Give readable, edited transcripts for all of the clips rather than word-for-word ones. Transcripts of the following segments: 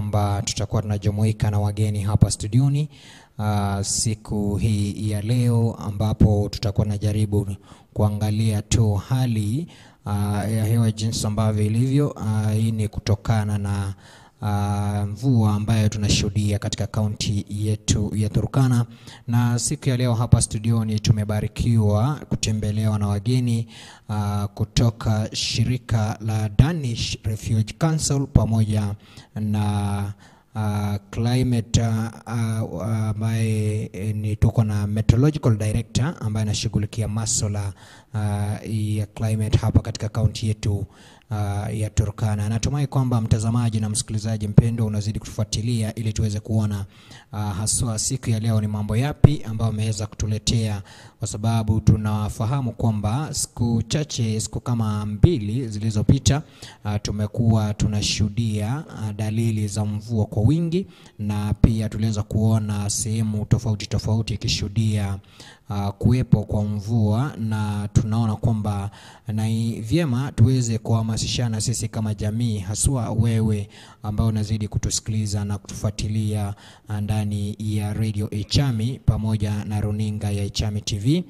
kwamba tutakuwa tunajumuika na wageni hapa studioni siku hii ya leo, ambapo tutakuwa tunajaribu kuangalia tu hali ya hewa jinsi ambavyo ilivyo. Hii ni kutokana na mvua ambayo tunashuhudia katika kaunti yetu ya Turkana, na siku ya leo hapa studioni tumebarikiwa kutembelewa na wageni kutoka shirika la Danish Refugee Council pamoja na climate ambaye ni tuko na meteorological director ambaye anashughulikia masuala ya climate hapa katika kaunti yetu ya Turkana. Natumai kwamba mtazamaji na msikilizaji mpendwa unazidi kutufuatilia ili tuweze kuona haswa siku ya leo ni mambo yapi ambayo ameweza kutuletea, kwa sababu tunafahamu kwamba siku kama 2 zilizopita tumekuwa tunashuhudia dalili za mvua kwa wingi, na pia tuliweza kuona sehemu tofauti tofauti ikishuhudia kuwepo kwa mvua, na tunaona kwamba na vyema tuweze kuhamasishana sisi kama jamii, haswa wewe ambao unazidi kutusikiliza na kutufuatilia ndani ya Radio Echami pamoja na runinga ya Echami TV,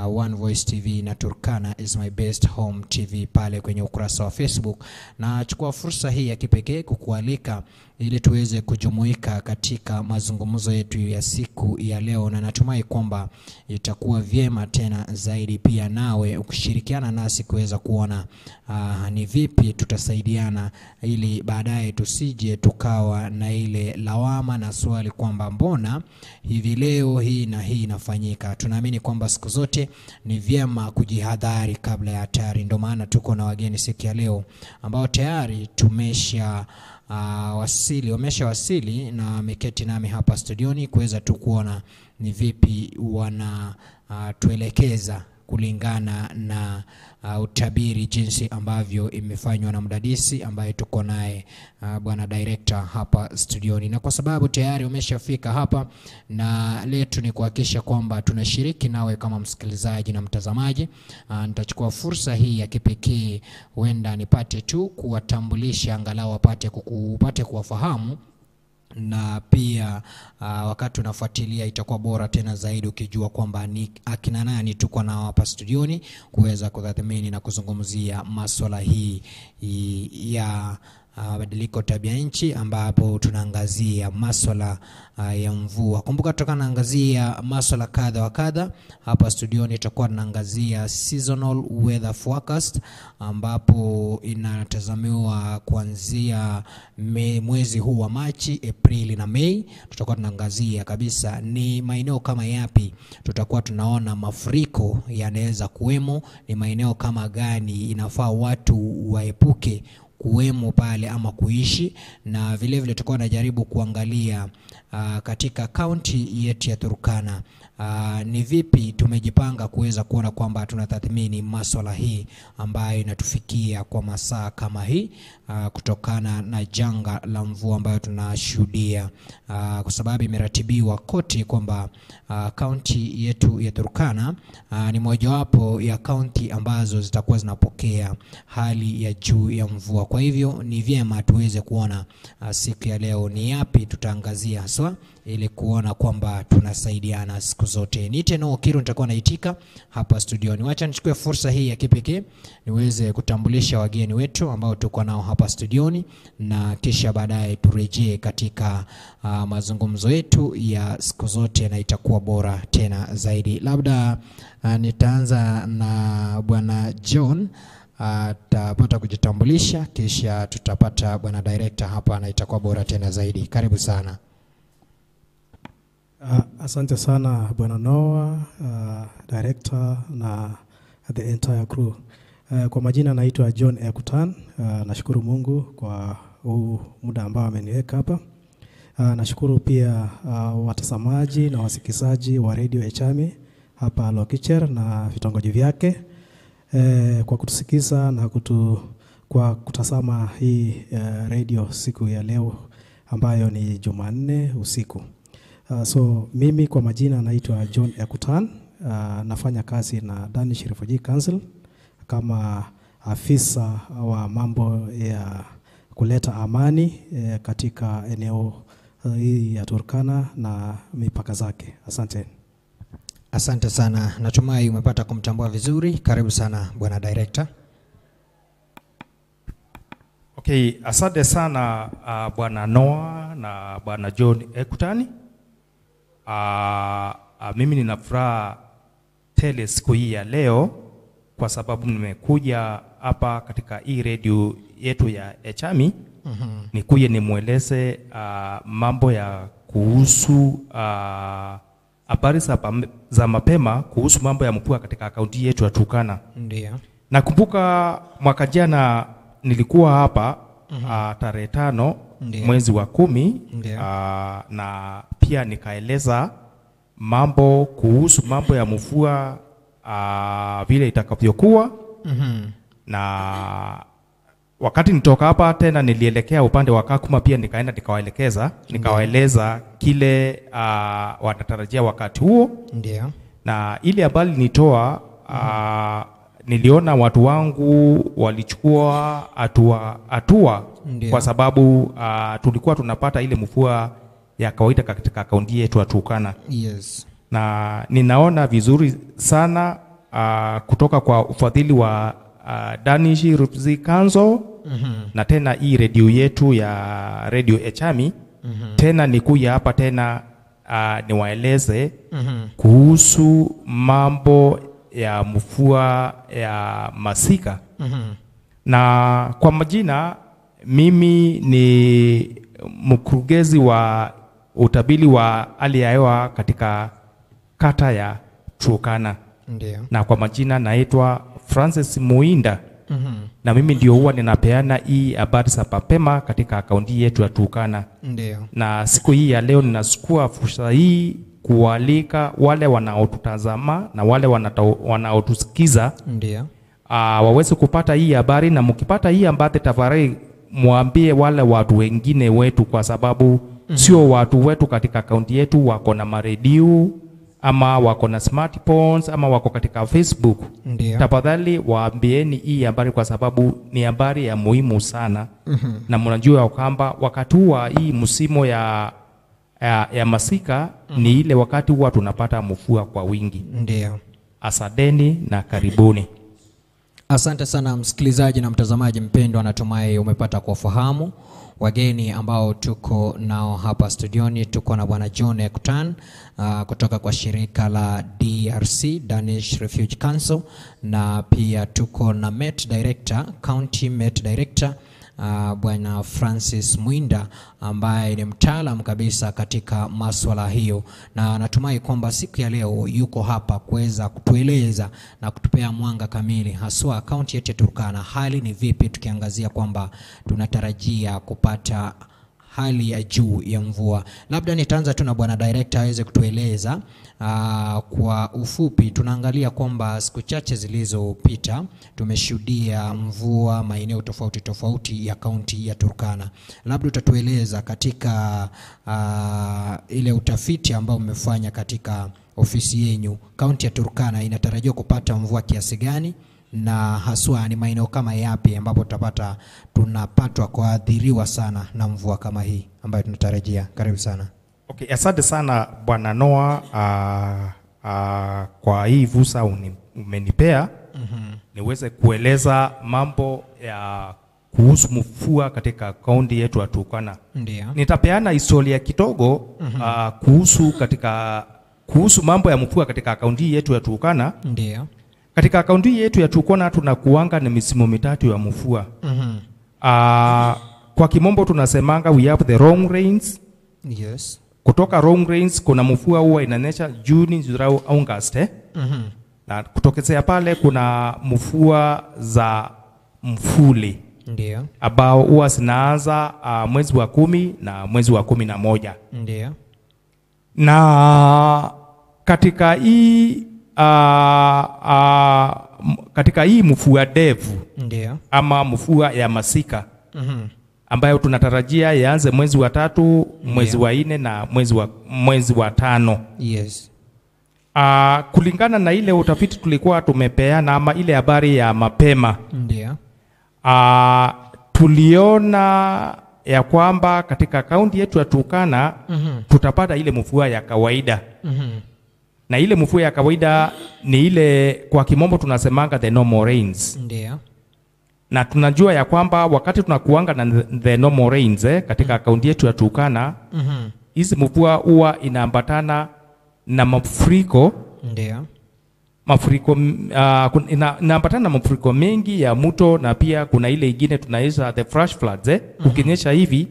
One Voice TV na Turkana is my best home TV pale kwenye ukurasa wa Facebook. Na chukua fursa hii ya kipekee kukualika ili tuweze kujumuika katika mazungumzo yetu ya siku ya leo, na natumai kwamba itakuwa vyema tena zaidi pia nawe ukishirikiana nasi kuweza kuona ni vipi tutasaidiana, ili baadaye tusije tukawa na ile lawama na swali kwamba mbona hivi leo hii na hii inafanyika. Tunaamini kwamba siku zote ni vyema kujihadhari kabla ya hatari. Ndio maana tuko na wageni siku ya leo ambao tayari wameshawasili na wameketi nami hapa studioni kuweza tu kuona ni vipi wana tuelekeza kulingana na utabiri jinsi ambavyo imefanywa na mdadisi ambaye tuko naye bwana director hapa studioni. Na kwa sababu tayari umeshafika hapa, na letu ni kuhakikisha kwamba tunashiriki nawe kama msikilizaji na mtazamaji, nitachukua fursa hii ya kipekee huenda nipate tu kuwatambulisha angalau upate kuwafahamu, na pia wakati unafuatilia itakuwa bora tena zaidi ukijua kwamba ni akina nani tuko na hapa studioni kuweza kutathmini na kuzungumzia masuala hii ya badiliko tabia nchi, ambapo tunaangazia masuala ya mvua. Kumbuka tunaangazia masuala kadha wa kadha hapa studioni. Tutakuwa tunaangazia seasonal weather forecast, ambapo inatazamiwa kuanzia mwezi huu wa Machi, Aprili na Mei. Tutakuwa tunaangazia kabisa ni maeneo kama yapi tutakuwa tunaona mafuriko yanaweza kuwemo, ni maeneo kama gani inafaa watu waepuke kuwemo pale ama kuishi, na vile vile tutakuwa tunajaribu kuangalia katika kaunti yetu ya Turkana ni vipi tumejipanga kuweza kuona kwamba tunatathmini masuala hii ambayo inatufikia kwa masaa kama hii kutokana na janga la mvua ambayo tunashuhudia, kwa sababu imeratibiwa kote kwamba kaunti yetu ya Turkana ni mojawapo ya kaunti ambazo zitakuwa zinapokea hali ya juu ya mvua. Kwa hivyo ni vyema tuweze kuona siku ya leo ni yapi tutaangazia haswa, ili kuona kwamba tunasaidiana siku zote. Nite no Kiru nitakuwa naitika hapa studioni. Wacha nichukue fursa hii ya kipekee niweze kutambulisha wageni wetu ambao tuko nao hapa studioni, na kisha baadaye turejee katika mazungumzo yetu ya siku zote, na itakuwa bora tena zaidi. Labda nitaanza na bwana John, tutapata kujitambulisha, kisha tutapata bwana director hapa na itakuwa bora tena zaidi. Karibu sana. Asante sana bwana Noah, director na the entire crew. Kwa majina naitwa John Ekutan. Nashukuru Mungu kwa muda ambao ameniweka hapa. Nashukuru pia watazamaji na wasikizaji wa Radio Echami hapa Lokicher na vitongoji vyake kwa kutusikiza na kwa kutazama hii radio siku ya leo ambayo ni Jumanne usiku. So mimi kwa majina naitwa John Ekutan. Nafanya kazi na Danish Refugee Council kama afisa wa mambo ya kuleta amani katika eneo hii ya Turkana na mipaka zake. Asante. Asante sana. Natumai umepata kumtambua vizuri. Karibu sana Bwana Director. Okay, asante sana Bwana Noah na Bwana John Ekutani. Mimi nina furaha tele siku hii ya leo kwa sababu nimekuja hapa katika hii radio yetu ya Echami. Nikuje nimueleze mambo ya kuhusu habari za mapema kuhusu mambo ya mvua katika kaunti yetu ya Turkana. Ndio. Nakumbuka mwaka jana nilikuwa hapa tarehe 5 mwezi wa 10 na pia nikaeleza mambo kuhusu mambo ya mvua vile itakavyokuwa. Na wakati nitoka hapa tena nilielekea upande wa Kakuma, pia nikaenda nikawaeleza kile wanatarajia wakati huo. Ndio. Na ile habari nitoa niliona watu wangu walichukua hatua kwa sababu tulikuwa tunapata ile mvua ya kawaida katika kaunti yetu ya Turkana. Yes. Na ninaona vizuri sana kutoka kwa ufadhili wa Danish Refugee Council na tena hii radio yetu ya Radio Echami. Tena nikuja hapa tena niwaeleze kuhusu mambo ya mvua ya masika. Na kwa majina, mimi ni mkurugenzi wa utabiri wa hali ya hewa katika kata ya Turkana. Ndio. Na kwa majina naitwa Francis Muinda. Na mimi ndio huwa ninapeana hii habari za mapema katika kaunti yetu ya Turkana. Ndio. Na siku hii ya leo ninachukua fursa hii kualika wale wanaotutazama na wale wanaotusikiza Ndio. waweze kupata hii habari, na mkipata hii habari tafadhali muambie wale watu wengine wetu, kwa sababu sio watu wetu katika kaunti yetu wako na maredio ama wako na smartphones ama wako katika Facebook. Ndio. Tafadhali waambieni hii habari kwa sababu ni habari ya muhimu sana. Na mnajua kwamba wakati wa hii msimu ya masika ni ile wakati huwa tunapata mvua kwa wingi. Ndio. Asanteni na karibuni. Asante sana msikilizaji na mtazamaji mpendwa, natumai umepata kufahamu wageni ambao tuko nao hapa studioni. Tuko na Bwana John Ekutan kutoka kwa shirika la DRC, Danish Refugee Council, na pia tuko na Met Director, County Met Director, Bwana Francis Muinda ambaye ni mtaalam kabisa katika masuala hiyo, na natumai kwamba siku ya leo yuko hapa kuweza kutueleza na kutupea mwanga kamili haswa kaunti yetu ya Turkana hali ni vipi, tukiangazia kwamba tunatarajia kupata hali ya juu ya mvua. Labda nitaanza tu na Bwana Director aweze kutueleza kwa ufupi. Tunaangalia kwamba siku chache zilizopita tumeshuhudia mvua maeneo tofauti tofauti ya kaunti ya Turkana. Labda utatueleza katika ile utafiti ambao umefanya katika ofisi yenu, kaunti ya Turkana inatarajiwa kupata mvua kiasi gani, na haswa ni maeneo kama yapi ambapo tunapatwa kuathiriwa sana na mvua kama hii ambayo tunatarajia? Karibu sana. Okay, asante sana Bwana Noah kwa hii fursa umenipea niweze kueleza mambo ya kuhusu mvua katika kaunti yetu ya Turkana. Ndio. Nitapeana historia kidogo kuhusu mambo ya mvua katika kaunti yetu ya Turkana. Ndio. Katika kaunti yetu ya Turkana tunakuanga na misimu mitatu ya mvua. Kwa kimombo tunasemanga we have the long rains. Yes. Kutoka long rains kuna mvua huwa inanyesha Juni, Julai, August. Na kutokezea pale kuna mvua za mfuli. Ndio. Ambao huwa zinaanza mwezi wa 10 na mwezi wa 11. Ndio. Na katika hii mvua ndefu, ndio, ama mvua ya masika ambayo tunatarajia yaanze mwezi wa 3, mwezi wa 4 na mwezi wa 5. Yes. Kulingana na ile utafiti tulikuwa tumepeana ama ile habari ya mapema, ndio, tuliona ya kwamba katika kaunti yetu ya Turkana tutapata ile mvua ya kawaida. Na ile mvua ya kawaida ni ile kwa kimombo tunasemanga the normal rains. Ndio. Na tunajua ya kwamba wakati tunakuanga na the normal rains katika kaunti yetu ya Turkana, hizi mvua huwa inaambatana na mafuriko. Ndio. Mafuriko inaambatana na mafuriko mengi ya mto, na pia kuna ile ingine tunaita the flash floods. Ukinyesha hivi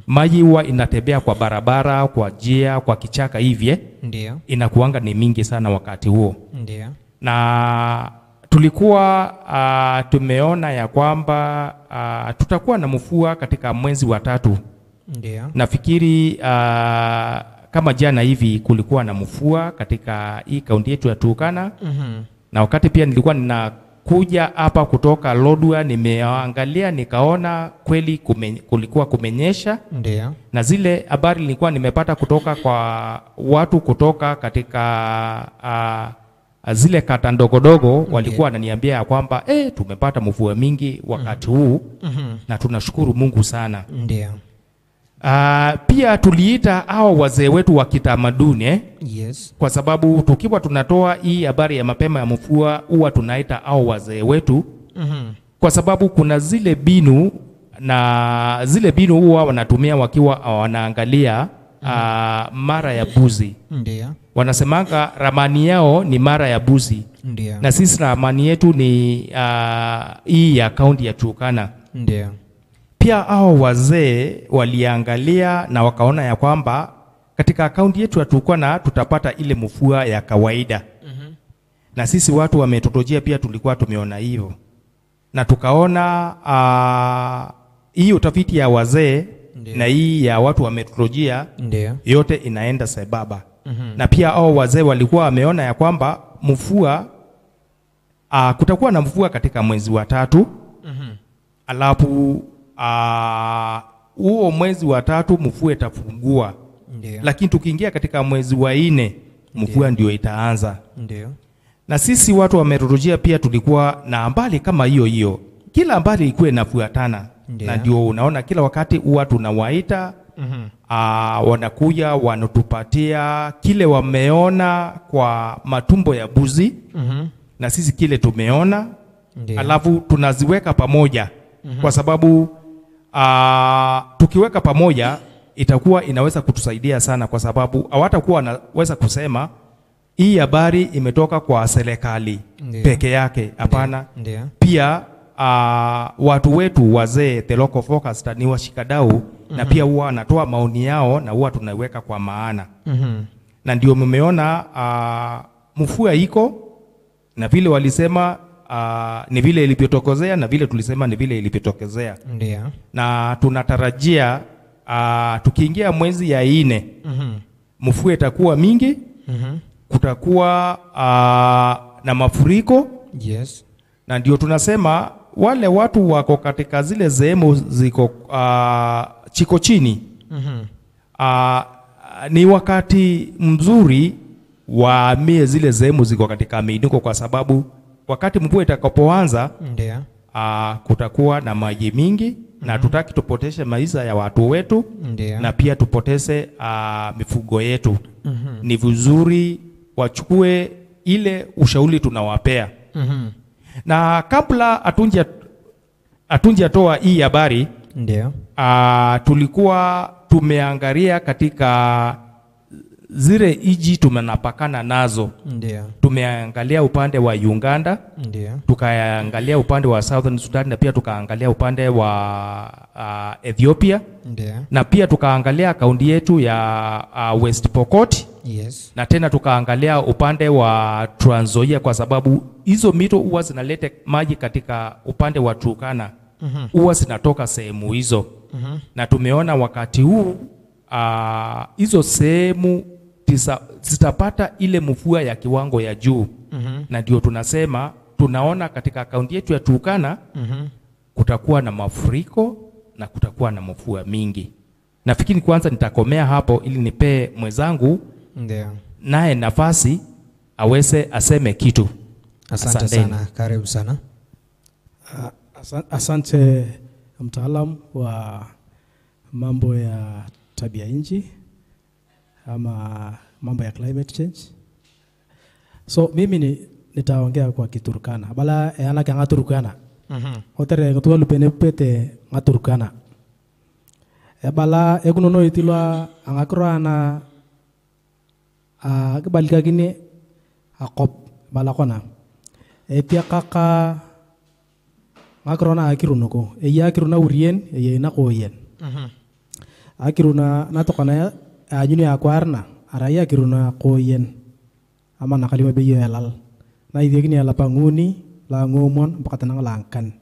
maji huwa inatembea kwa barabara, kwa njia, kwa kichaka hivi. Ndio. Inakuanga ni mingi sana wakati huo. Ndio. Na tulikuwa tumeona ya kwamba tutakuwa na mvua katika mwezi wa 3. Ndio. Nafikiri kama jana hivi kulikuwa na mvua katika hii kaunti yetu ya Turkana. Na wakati pia nilikuwa ninakuja hapa kutoka Lodwar, nimeangalia nikaona kweli kulikuwa kumenyesha. Ndio. Na zile habari nilikuwa nimepata kutoka kwa watu kutoka katika zile kata ndogo walikuwa wananiambia ya kwamba tumepata mvua mingi wakati huu. Na tunashukuru Mungu sana. Ndio. Pia tuliita hao wazee wetu wa kitamaduni Yes. kwa sababu tukiwa tunatoa hii habari ya mapema ya mvua huwa tunaita hao wazee wetu. Kwa sababu kuna zile binu, na zile binu huwa wanatumia wakiwa wanaangalia mara ya buzi. Ndio. Wanasemanga ramani yao ni mara ya buzi. Ndio. Na sisi ramani yetu ni hii ya kaunti ya Turkana. Ndio. Pia hao wazee waliangalia na wakaona ya kwamba katika kaunti yetu ya Turkana tutapata ile mvua ya kawaida. Na sisi watu wa metodolojia pia tulikuwa tumeona hivyo. Na tukaona hii utafiti ya wazee na hii ya watu wa metodolojia yote inaenda sebaba. Na pia hao wazee walikuwa wameona ya kwamba mvua kutakuwa na mvua katika mwezi wa 3. Alafu huo mwezi wa 3 mvua itafungua. Lakini tukiingia katika mwezi wa 4 mvua ndio itaanza. Ndio. Na sisi watu wa metodolojia pia tulikuwa na ambali kama hiyo. Kila ambali ikuwe inafuatana. Na ndio unaona kila wakati huwa tunawaita wanakuja wanatupatia kile wameona kwa matumbo ya buzi. Na sisi kile tumeona. Alafu tunaziweka pamoja. Kwa sababu tukiweka pamoja itakuwa inaweza kutusaidia sana, kwa sababu hawatakuwa wanaweza kusema hii habari imetoka kwa serikali peke yake. Hapana. Pia watu wetu wazee, the local focus ni washikadau. Na pia huwa wanatoa maoni yao na huwa tunaiweka kwa maana. Na ndio mmeona mvua iko na vile walisema ni vile ilivyotokezea, na vile tulisema ni vile ilivyotokezea. Ndio. Na tunatarajia tukiingia mwezi ya 4 mvua itakuwa mingi. Kutakuwa na mafuriko. Yes. Na ndio tunasema wale watu wako katika zile sehemu ziko chiko chini. Ni wakati mzuri wahamie zile sehemu ziko katika miinuko, kwa sababu wakati mvua itakapoanza kutakuwa na maji mingi. Na tutaki tupoteshe maisha ya watu wetu. Na pia tupoteze mifugo yetu. Ni vizuri wachukue ile ushauri tunawapea. Na kabla atunja toa hii habari, tulikuwa tumeangalia katika zile iji tumenapakana nazo. Tumeangalia upande wa Uganda. Tukaangalia upande wa Southern Sudan, na pia tukaangalia upande wa Ethiopia. Na pia tukaangalia kaunti yetu ya West Pokot. Yes. Na tena tukaangalia upande wa Trans Nzoia, kwa sababu hizo mito huwa zinaleta maji katika upande wa Turkana. Huwa zinatoka sehemu hizo. Na tumeona wakati huu hizo sehemu zitapata ile mvua ya kiwango ya juu. Na ndio tunasema tunaona katika kaunti yetu ya Turkana kutakuwa na mafuriko na kutakuwa na mvua mingi. Nafikiri kwanza nitakomea hapo ili nipe mwenzangu naye nafasi aweze aseme kitu. Asante sana. Karibu sana. Asante mtaalamu wa mambo ya tabia nchi ama mambo ya climate change. So mimi nitaongea kwa Kiturkana. Bala yana kanga Turkana. Hotere ngoto lupene pete ngaturkana. Bala ekunono itilwa angakrana kebalika gini akop bala kona. Pia kaka ngakrona akirunoko. Eya akiruna urien, eya na koyen. Akiruna natokana ajuni akwarna. Araya akiruna koyen. Ama nakalima beyo elal. Na idegini ala panguni la ngomon bakatanang langkan.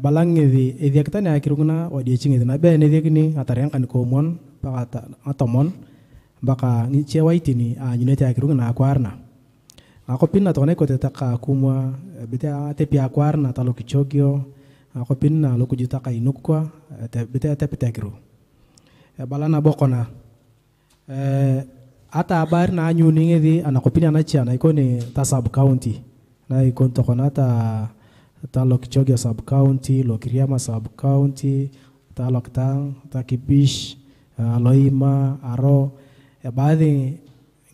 Balang ngedi kita ni akiruna wadi cing itu nabe idegini atarang kan komon bakata atomon baka ngicewa itini nyuneti akiruna akwarna. Ako pinna tone ko tetaka kumwa bete tepi akwarna talo kichogyo. Ako pinna lo kujuta ka inukwa bete tepi akiru. Balana bokona. Ata abar na nyuni ngedi anakopini anachiana ikoni ta sub county na ikon tokona ta Lokichogyo sub county, Lokiriama sub county, ta Loktang, ta Kibish, Loima, Aro. Baadhi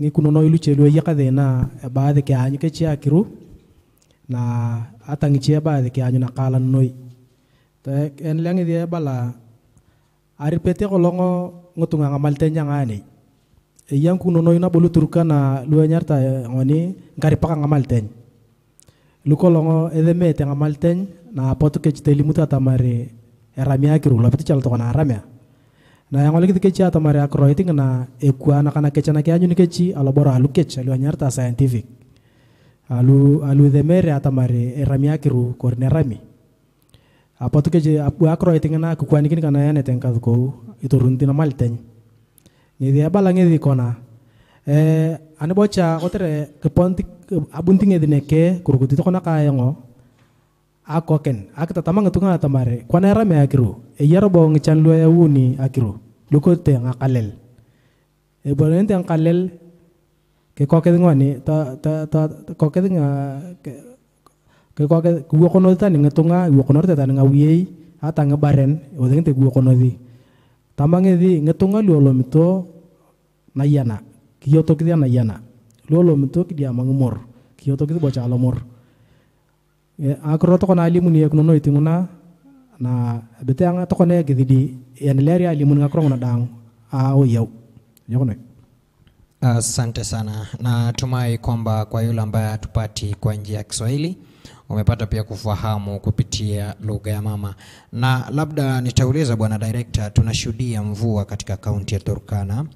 ngikunono ilu chelu yakade na baadhi ke anyu ke chia kiru na ata ngichia baadhi ke anyu nakala noi. Ta enlangi dia bala aripete kolongo ngutunga ngamaltenya ngani. Yang kunono ina bolu Turkana luanyarta ngoni ngaripaka ngamalten. Lukolongo edemete ngamalten na potu kechitelimuta tamare eramia kiru lapeti chal tokona aramia. Na yang oleh kechi tamare akroiting na ekuana kana kechana kianyu ni kechi alobora alu kech luanyarta scientific. Alu edemere atamare eramia kiru kornerami. Apotu kechi akroiting na kukuani kini kana yane tengkazuko itu runtina malten. Ngedi abala ngedi kona ane bocha otere kepontik abunting ngedi neke kurukuti to kona kayango akoken akita tamang tunga tamare kwana era me akiru yaro bo ngichan lu ya uni akiru luko te ngakalel bolente ngakalel ke koket ngoni ta koket nga ke koket guo kono tani ngatunga guo kono tani ngawiei ata ngabaren odengte guo kono di tamangedi ngetunga luolo mito na yana kiyoto kidia na yana luolo mito kidia mangumor kiyoto kidi bocha alomor akroto kona alimu ni eknono itinguna na bete anga to kone gidi enleri alimu ngakrong na dang o yau yokone. Asante sana, na tumai kwamba kwa yule ambaye atupati kwa njia ya Kiswahili umepata pia kufahamu kupitia lugha ya mama. Na labda nitauliza bwana director, tunashuhudia mvua katika kaunti ya Turkana.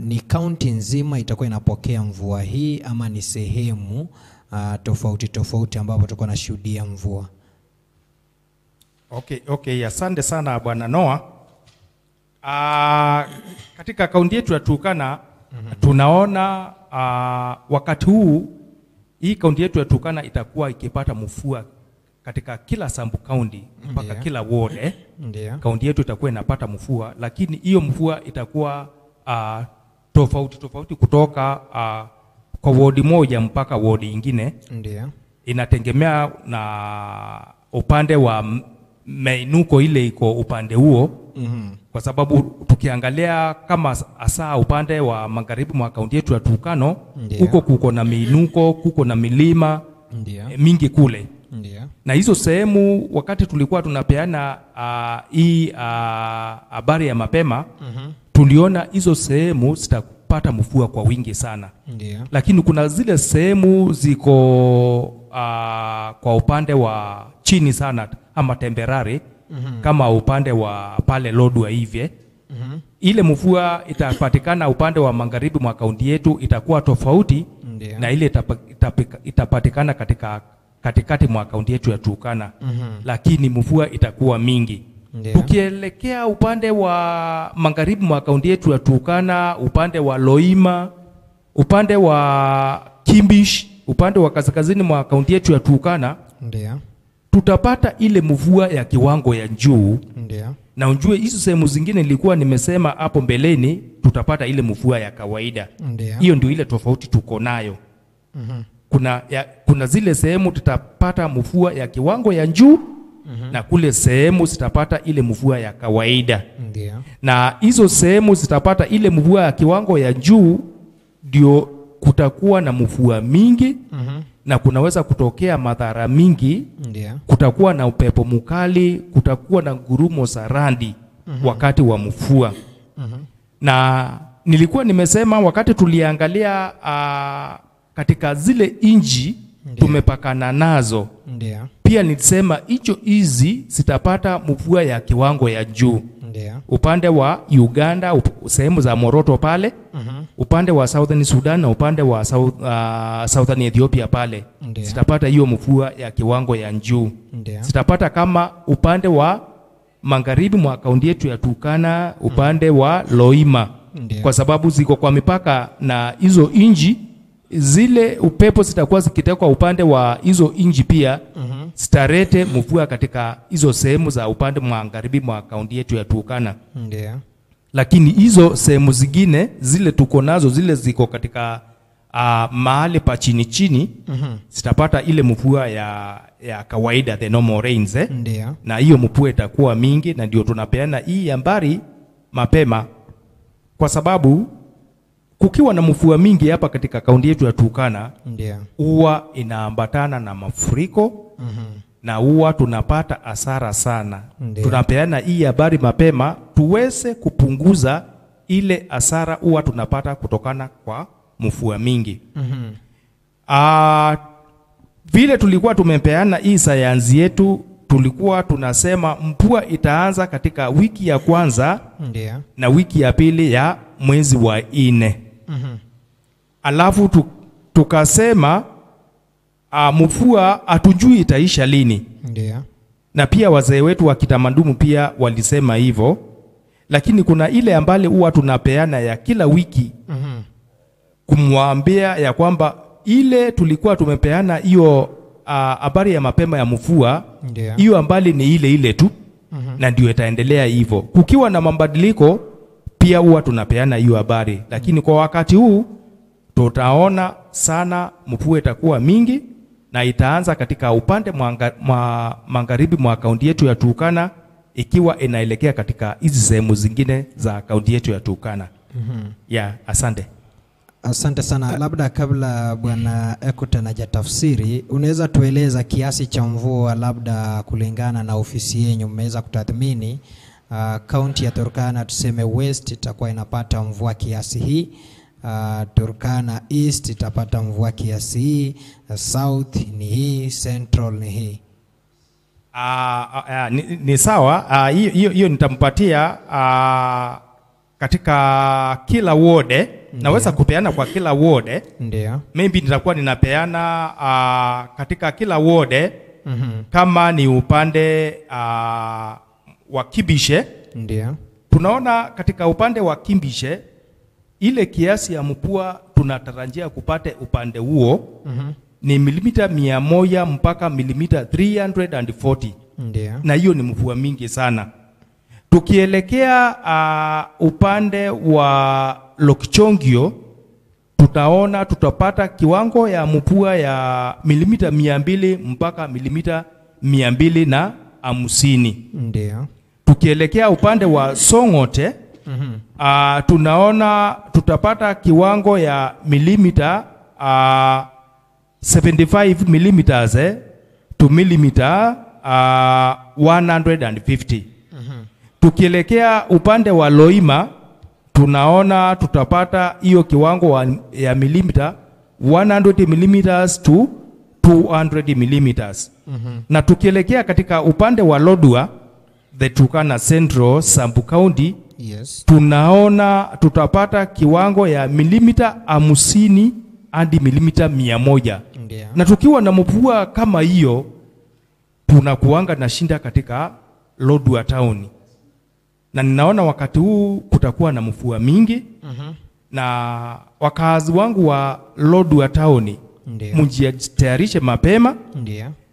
Ni kaunti nzima itakuwa inapokea mvua hii ama ni sehemu tofauti ambapo tutakuwa nashuhudia mvua? Okay, asante sana bwana Noah. Katika kaunti yetu ya Turkana tunaona wakati huu hii kaunti yetu ya Turkana itakuwa ikipata mvua katika kila sub county mpaka kila ward. Kaunti yetu itakuwa inapata mvua, lakini hiyo mvua itakuwa tofauti kutoka kwa ward moja mpaka ward nyingine. Inategemea na upande wa mainuko ile iko upande huo. Kwa sababu tukiangalia kama asa upande wa magharibi mwa kaunti yetu ya Turkana huko kuko na miinuko, kuko na milima mingi kule. Na hizo sehemu wakati tulikuwa tunapeana hii habari ya mapema tuliona hizo sehemu zitapata mvua kwa wingi sana. Lakini kuna zile sehemu ziko kwa upande wa chini sana ama temporary kama upande wa pale Lodwar hivi. Ile mvua itapatikana upande wa magharibi mwa kaunti yetu itakuwa tofauti na ile itapatikana katikati mwa kaunti yetu ya Turkana. Lakini mvua itakuwa mingi. Tukielekea upande wa magharibi mwa kaunti yetu ya Turkana, upande wa Loima, upande wa Kimbish, upande wa kaskazini mwa kaunti yetu ya Turkana, tutapata ile mvua ya kiwango ya juu. Na unjue hizo sehemu zingine nilikuwa nimesema hapo mbeleni tutapata ile mvua ya kawaida. Hiyo ndio ile tofauti tuko nayo. Kuna zile sehemu tutapata mvua ya kiwango ya juu na kule sehemu zitapata ile mvua ya kawaida. Ndio. Na hizo sehemu zitapata ile mvua ya kiwango ya juu, ndio kutakuwa na mvua mingi na kunaweza kutokea madhara mingi. Ndio. Kutakuwa na upepo mkali, kutakuwa na ngurumo za radi wakati wa mvua. Na nilikuwa nimesema wakati tuliangalia katika zile inji tumepakana nazo. Ndio. Pia nilisema hizi zitapata mvua ya kiwango ya juu. Ndio. Upande wa Uganda, sehemu za Moroto pale, upande wa Southern Sudan na upande wa Southern Ethiopia pale, zitapata hiyo mvua ya kiwango ya juu. Zitapata kama upande wa magharibi mwa kaunti yetu ya Turkana, upande wa Loima. Kwa sababu ziko kwa mipaka na hizo inji, zile upepo zitakuwa zikitekwa upande wa hizo inji pia, zitarete mvua katika hizo sehemu za upande magharibi mwa kaunti yetu ya Turkana. Ndio. Lakini hizo sehemu zingine zile tuko nazo, zile ziko katika mahali pa chini chini, zitapata ile mvua ya kawaida, the normal rains. Ndio. Na hiyo mvua itakuwa mingi, na ndio tunapeana hii habari mapema, kwa sababu kukiwa na mvua mingi hapa katika kaunti yetu ya Turkana, huwa inaambatana na mafuriko na huwa tunapata hasara sana. Tunapeana hii habari mapema tuweze kupunguza ile hasara huwa tunapata kutokana kwa mvua mingi. Vile tulikuwa tumepeana hii sayansi yetu, tulikuwa tunasema mvua itaanza katika wiki ya kwanza na wiki ya pili ya mwezi wa 4. Alafu tukasema mvua hatujui itaisha lini. Na pia wazee wetu wa kitamaduni pia walisema hivyo. Lakini kuna ile ambale huwa tunapeana ya kila wiki, kumwambia ya kwamba ile tulikuwa tumepeana hiyo habari ya mapema ya mvua, hiyo ambali ni ile tu, na ndio itaendelea hivyo. Kukiwa na mabadiliko pia huwa tunapeana hiyo habari. Lakini kwa wakati huu tutaona sana mvua itakuwa mingi, na itaanza katika upande magharibi mwa kaunti yetu ya Turkana, ikiwa inaelekea katika hizi sehemu zingine za kaunti yetu ya Turkana. Asante. Asante sana. Labda kabla Bwana Ekutan hajatafsiri, unaweza tueleza kiasi cha mvua labda kulingana na ofisi yenu mmeweza kutathmini kaunti ya Turkana, tuseme West itakuwa inapata mvua kiasi hii, Turkana East itapata mvua kiasi hii, South ni hii, Central ni hii. Ni sawa. Hiyo nitampatia katika kila ward. Naweza kupeana kwa kila ward. Ndio. Maybe nitakuwa ninapeana katika kila ward. Kama ni upande wa Kibishe. Ndio. Tunaona katika upande wa Kibishe ile kiasi ya mvua tunatarajia kupate upande huo ni milimita 100 mpaka milimita 340. Ndio. Na hiyo ni mvua mingi sana. Tukielekea upande wa Lokchongio, tutaona tutapata kiwango ya mvua ya milimita 200 mpaka milimita 250. Ndio. Tukielekea upande wa Songote, tunaona tutapata kiwango ya milimita 75 millimeters to millimeter 150. Tukielekea upande wa Loima, tunaona tutapata hiyo kiwango ya milimita 100 millimeters to 200 millimeters. Na tukielekea katika upande wa Lodwar, the Turkana Central Samburu County, tunaona tutapata kiwango ya milimita 50 hadi milimita 100. Na tukiwa na mvua kama hiyo, tunakuanga na shinda katika Lodwar town. Na ninaona wakati huu kutakuwa na mvua mingi. Na wakazi wangu wa Lodwar town, mjitayarishe mapema.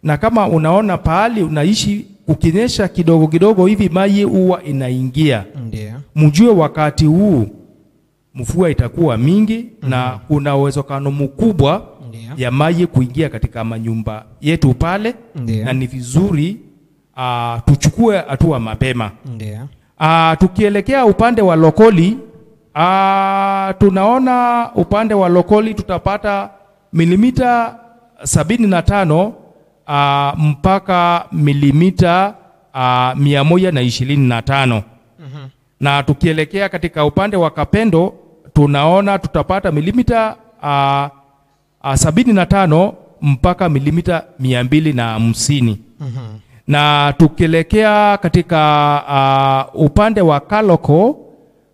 Na kama unaona pahali unaishi ukinyesha kidogo kidogo hivi maji huwa inaingia, mjue wakati huu mvua itakuwa mingi na kuna uwezekano mkubwa ya maji kuingia katika manyumba yetu pale. Na ni vizuri tuchukue hatua mapema. Ndio. Tukielekea upande wa lokoli, tunaona upande wa lokoli tutapata milimita 75 mpaka milimita 125. Na tukielekea katika upande wa Kapendo tunaona tutapata milimita 75 mpaka milimita 250. Na tukielekea katika upande wa Kaloko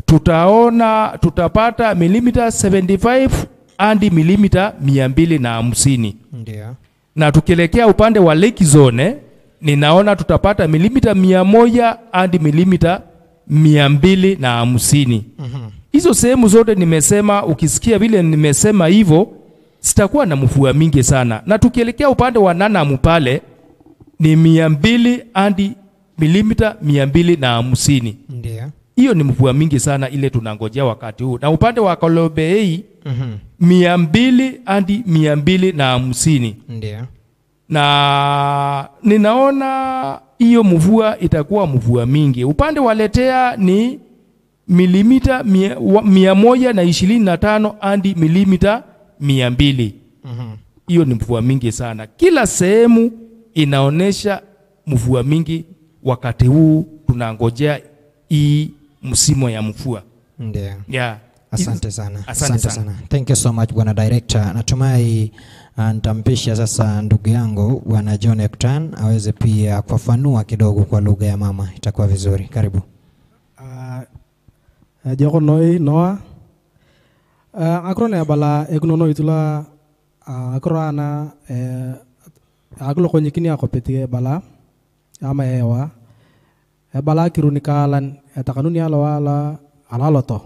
tutaona tutapata milimita 75 hadi milimita 250. Ndio. Na tukielekea upande wa Lake Zone ninaona tutapata milimita 100 hadi milimita 250. Hizo sehemu zote nimesema, ukisikia vile nimesema hivyo, sitakuwa na mvua mingi sana. Na tukielekea upande wa Nanamu pale ni 200 hadi milimita 250. Ndio. Hiyo ni mvua mingi sana ile tunangojea wakati huu. Na upande wa Kolobei 200 hadi 250. Ndio. Na ninaona hiyo mvua itakuwa mvua mingi. Upande wa Letea ni milimita 125 hadi milimita 200. Hiyo ni mvua mingi sana. Kila sehemu inaonesha mvua mingi wakati huu tunangojea hii msimu ya mvua. Ndio. Yeah. Asante sana. Asante sana. Thank you so much Bwana Director. Natumai nitampisha sasa ndugu yangu Bwana John Ekutan aweze pia kufafanua kidogo kwa lugha ya mama. Itakuwa vizuri. Karibu. Jogonoi Noah. Akrone bala egnono itula akrana aglo konyikini akopeti bala ama ewa. Bala kirunikalan etakanuni ala alaloto.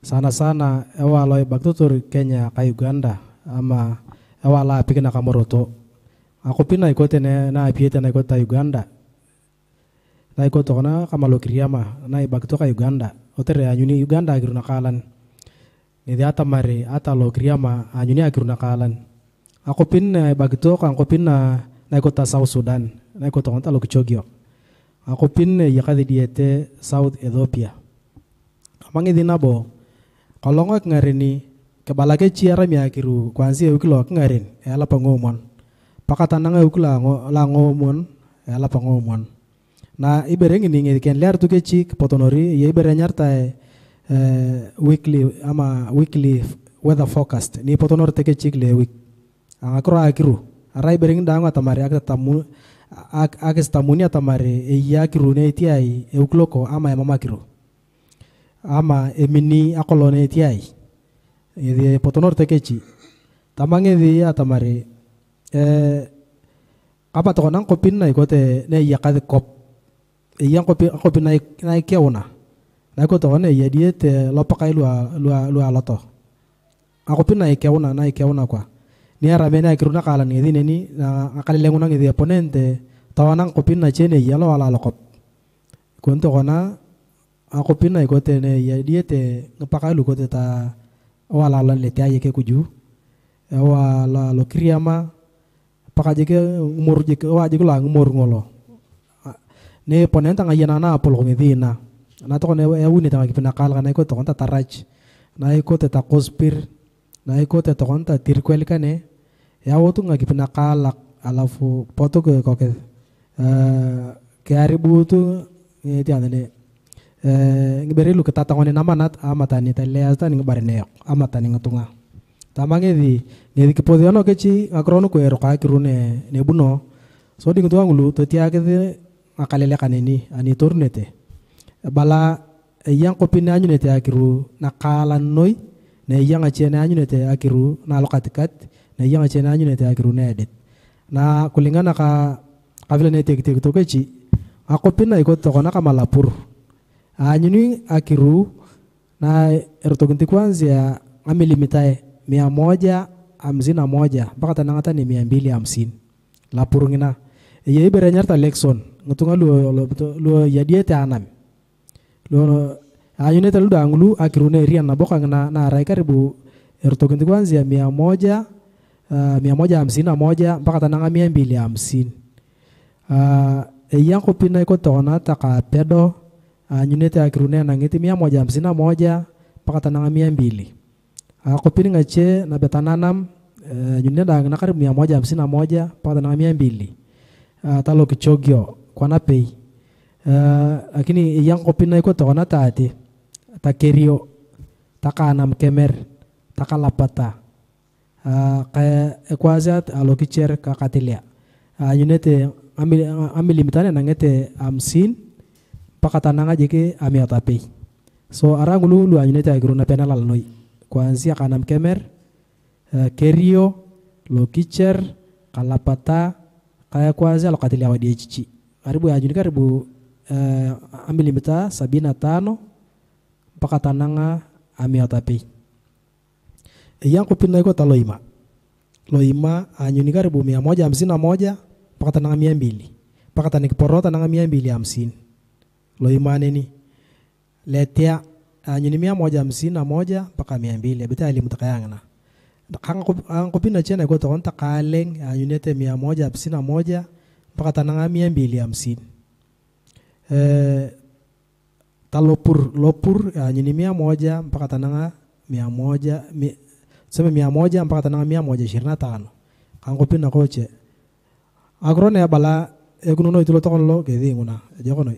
Sana ewa loy bagtutur Kenya ka Uganda ama ewa la pikina kamoroto. Ako pina ikote na apieta na ikota Uganda. Na ikoto kana kama lokiriama na ibagto ka Uganda. Otere anyuni Uganda agiruna kalan. Ni ata mare ata lokiriama anyuni agiruna kalan. Ako pin ibagto ka ako pin na ikota South Sudan. Na ikoto kanta lokichogyo. Ako pin yakadi diete South Ethiopia. Amangi dinabo kolongok ngarini kebalake chiara miakiru kwanzia ukilo ngarin ela pangomon pakatananga ukula langomon ela pangomon na iberengi ningi ken ler tuke chik potonori ye iberenyarta weekly weather forecast ni potonor teke chik le week angakro akiru ara iberengi danga tamari akatamu akestamuni atamari yakiru ne tiai eukloko ama mama kiru ama emini akolone tiai ye potonor tekechi tamange di atamare apa to nang kopin na ikote ne yakade kop yang kopin na keona na ko to ne ye diete lopakai lu alato akopin na keona kwa ni ara mena kiruna kala ni ni na akali lenguna ngi ponente tawanang kopin na chene yalo ala lokop kunto kona ako pina ikote ne ya diete ngapakalu kote ta wala la lete ayeke kuju wala lo kriama pakajeke umur jeke waje kula umur ngolo ne ponenta ngayana na polo ngidina na to ne ewuni ta kipina kala na ikote konta tarach na ikote ta kospir na ikote to konta tirkwel kane ya wotu ngakipina kala alafu poto ke koke karibu tu tiane ngiberilu ketatangone namanat amatani teleasta ngbarene amatani ngatunga tamange di kipodiono kechi akrono ko ero ka kirune ne buno so di ngtu angulu to tiake de akalele kaneni ani turnete bala yang kopina anyu nete akiru nakalan noi ne yang achena anyu nete akiru na lokatikat ne yang achena anyu nete akiru nedet na kulingana ka vile nete to kechi akopina iko to kona kama lapur anyuni akiru na erotoginti kwanzia amelimitae 151 mpaka tanangata ni 250 la purungina ye iberenyarta Lexon ngutunga lu yadiete anam lu anyuni talu dangulu akiru ne rian na boka na rai karibu erotoginti kwanzia 151 mpaka tananga 250 yang kupina iko tona taka pedo nyunete akirune na ngiti 151 mpaka tananga 200. Kupini ngache na betananam nyunenda na karibu 151 mpaka tananga 200. Talo kichogyo kwa na pei. Lakini yang kupina iko tona taati takerio taka anam kemer taka lapata kaya ekwazat alokicher kakatilia nyunete amilimitane nangete 50 mpaka tananga jeke amiatapei. So arangulu anyunete agiruna penala noi kuanzia kanam kemer kerio lokicher kalapata kaya kwanza lokatilia wadi chichi karibu ya junika karibu amilimita 75 mpaka tananga amiatapei. Yang kupina iko taloima loima anyunika karibu 151 mpaka tananga 200 mpaka tanikiporo tananga 250. Loima nini letea nyuni 151 mpaka 200 bita elimutakayangana kanga kupina chena iko tokonta kaleng nyunete 151 mpaka tananga 250. Lopur nyuni 100 mpaka tananga 100 mpaka tananga 125. Kanga kupina koche agrone ya bala ekunono itulo tokonlo gedhinguna jokono.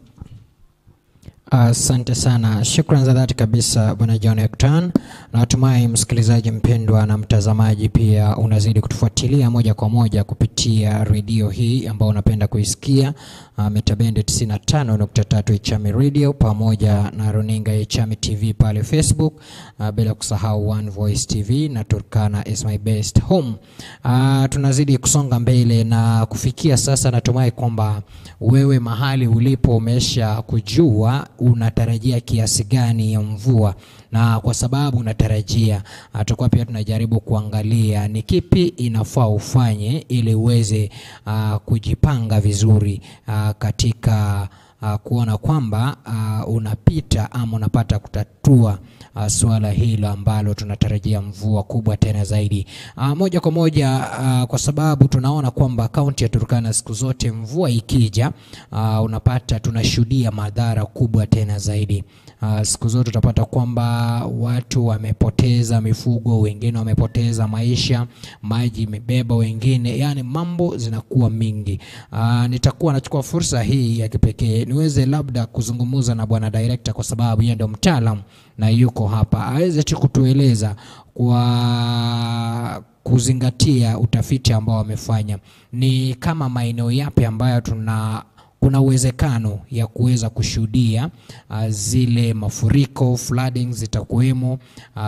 Asante sana, shukrani za dhati kabisa Bwana John Ektan. Natumai msikilizaji mpendwa na mtazamaji pia unazidi kutufuatilia moja kwa moja kupitia redio hii ambao unapenda kuisikia Metabendi 95.3 Echami Radio pamoja na runinga Echami TV pale Facebook, bila kusahau One Voice TV na Turkana is my best home. Tunazidi kusonga mbele na kufikia sasa natumai kwamba wewe mahali ulipo umesha kujua unatarajia kiasi gani ya mvua, na kwa sababu unatarajia tutakuwa pia tunajaribu kuangalia ni kipi inafaa ufanye ili uweze kujipanga vizuri katika kuona kwamba unapita ama unapata kutatua swala hilo ambalo tunatarajia mvua kubwa tena zaidi. Moja kwa moja kwa sababu tunaona kwamba kaunti ya Turkana siku zote mvua ikija unapata tunashuhudia madhara kubwa tena zaidi. Siku zote utapata kwamba watu wamepoteza mifugo, wengine wamepoteza maisha, maji imebeba wengine, yani mambo zinakuwa mingi. Nitakuwa nachukua fursa hii ya kipekee niweze labda kuzungumza na bwana director kwa sababu yeye ndio mtaalamu na yuko hapa aweze kutueleza kwa kuzingatia utafiti ambao wamefanya ni kama maeneo yapi ambayo kuna uwezekano ya kuweza kushuhudia zile mafuriko flooding zitakuwemo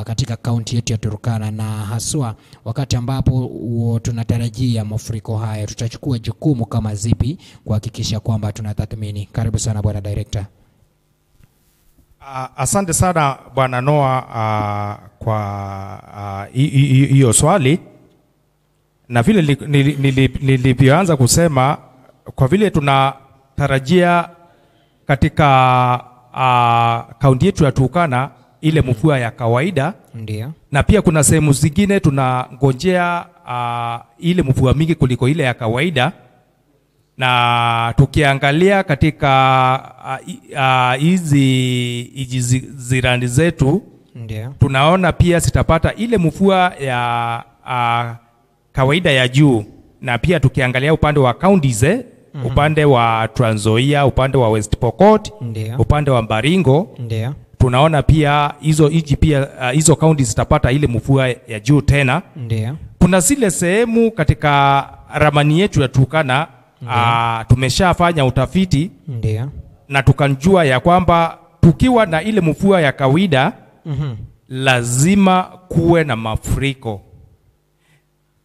katika kaunti yetu ya Turkana, na haswa wakati ambapo tunatarajia mafuriko haya tutachukua jukumu kama zipi kuhakikisha kwamba tunatathmini. Karibu sana bwana director. Asante sana bwana Noah kwa hiyo swali, na vile nilivyoanza kusema kwa vile tunatarajia katika kaunti yetu ya Turkana ile mvua ya kawaida. Ndio. Na pia kuna sehemu zingine tunangojea ile mvua mingi kuliko ile ya kawaida, na tukiangalia katika hizi zirani zetu ndio tunaona pia sitapata ile mvua ya kawaida ya juu, na pia tukiangalia upande wa counties upande wa Trans Nzoia, upande wa West Pokot, upande wa Baringo, ndio tunaona pia hizo counties zitapata ile mvua ya juu tena. Ndio. Kuna zile sehemu katika ramani yetu ya Turkana tumeshafanya utafiti. Ndio. Na tukanjua ya kwamba tukiwa na ile mvua ya kawaida lazima kuwe na mafuriko.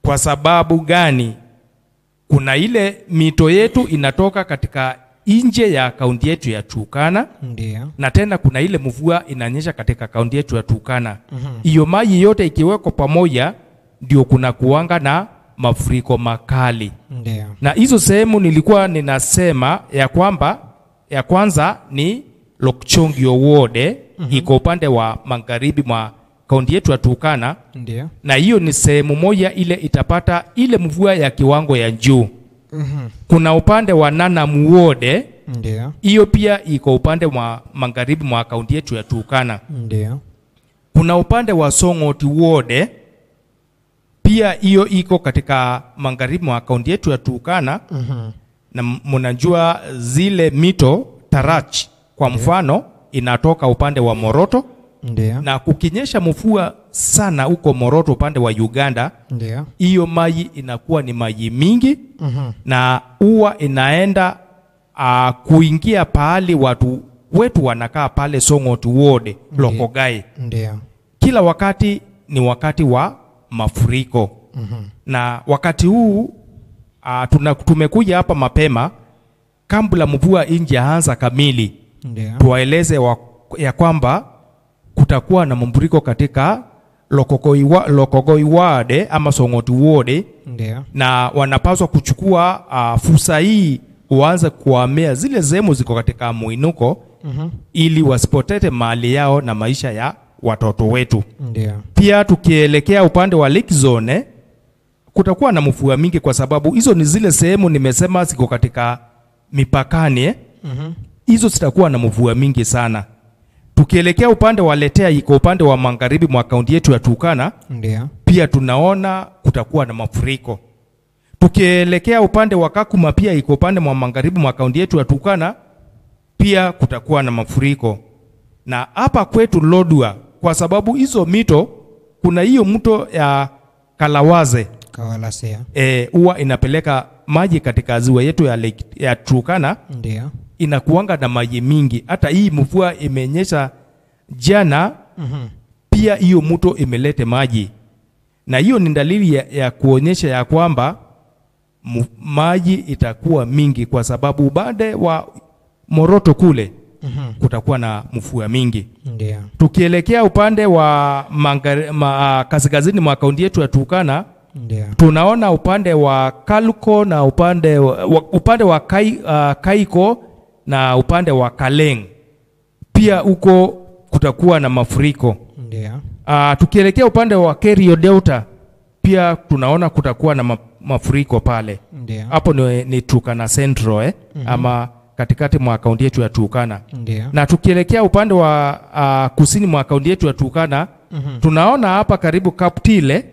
Kwa sababu gani? Kuna ile mito yetu inatoka katika nje ya kaunti yetu ya Turkana. Ndio. Na tena kuna ile mvua inanyesha katika kaunti yetu ya Turkana. Hiyo maji yote ikiweko pamoja ndio kuna kuanga na mafuriko makali. Ndio. Na hizo sehemu nilikuwa ninasema ya kwamba ya kwanza ni Lokchongio Ward, iko upande wa magharibi mwa kaunti yetu ya Turkana. Ndio. Na hiyo ni sehemu moja ile itapata ile mvua ya kiwango ya juu. Kuna upande wa Nanam Ward, Ndio. hiyo pia iko upande wa magharibi mwa kaunti yetu ya Turkana. Ndio. Kuna upande wa Songot Ward, pia hiyo iko katika magharibi mwa kaunti yetu ya Turkana. Na mnajua zile mito Tarach kwa mfano inatoka upande wa Moroto. Ndio. Na kukinyesha mvua sana huko Moroto upande wa Uganda, Ndio. hiyo maji inakuwa ni maji mingi. Na huwa inaenda kuingia pahali watu wetu wanakaa pale Songot Ward, Lokogai. Ndio. Kila wakati ni wakati wa mafuriko. Na wakati huu tumekuja hapa mapema kabla mvua inje anza kamili. Ndio. Tuwaeleze ya kwamba kutakuwa na mafuriko katika Lokogoi Ward ama Songot Ward. Ndio. Na wanapaswa kuchukua fursa hii uanze kuhamia zile sehemu ziko katika muinuko ili wasipotete mali yao na maisha ya watoto wetu. Ndio. Pia tukielekea upande wa Lake Zone kutakuwa na mvua mingi kwa sababu hizo ni zile sehemu nimesema ziko katika mipakani. Hizo zitakuwa na mvua mingi sana. Tukielekea upande wa Letea iko upande wa magharibi mwa kaunti yetu ya Turkana. Ndio. Pia tunaona kutakuwa na mafuriko. Tukielekea upande wa Kakuma pia iko upande wa magharibi mwa kaunti yetu ya Turkana. Pia kutakuwa na mafuriko. Na hapa kwetu Lodwar kwa sababu hizo mito, kuna hiyo mto ya Kalawaze Kawalasia. huwa inapeleka maji katika ziwa yetu ya Turkana. Ndio. Inakuanga na maji mingi. Hata hii mvua imenyesha jana. Pia hiyo mto imelete maji. Na hiyo ni dalili ya kuonyesha ya kwamba maji itakuwa mingi kwa sababu baada wa Moroto kule kutakuwa na mvua mingi. Ndio. Tukielekea upande wa kaskazini mwa kaunti yetu ya Turkana, Ndio. tunaona upande wa Kaluko na upande wa Kaiko na upande wa Kaleng. Pia huko kutakuwa na mafuriko. Ndio. Tukielekea upande wa Kerio Delta pia tunaona kutakuwa na mafuriko pale. Ndio. Hapo ni Turkana Central ama katikati mwa kaunti yetu ya Turkana. Ndio. Na tukielekea upande wa kusini mwa kaunti yetu ya Turkana, tunaona hapa karibu Kaptile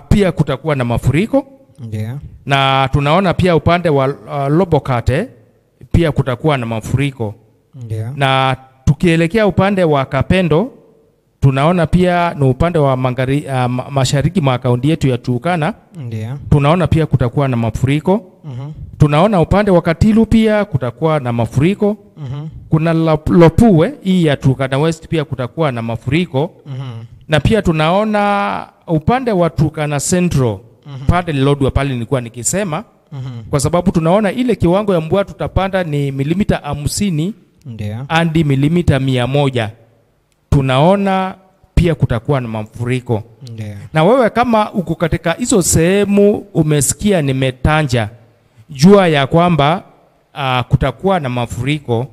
pia kutakuwa na mafuriko. Ndio. Na tunaona pia upande wa Lobokate pia kutakuwa na mafuriko. Ndio. Na tukielekea upande wa Kapendo tunaona pia ni upande wa mashariki mwa kaunti yetu ya Turkana. Ndio. Tunaona pia kutakuwa na mafuriko. Tunaona upande wa Katilu pia kutakuwa na mafuriko. Kuna Lopue hii ya Turkana West pia kutakuwa na mafuriko. Na pia tunaona upande wa Turkana Central pale Lodwar pale nilikuwa nikisema kwa sababu tunaona ile kiwango ya mvua tutapanda ni milimita 50 Ndio. hadi milimita 100. Tunaona pia kutakuwa na mafuriko. Ndio. Na wewe kama uko katika hizo sehemu umesikia nimetanja, jua ya kwamba kutakuwa na mafuriko.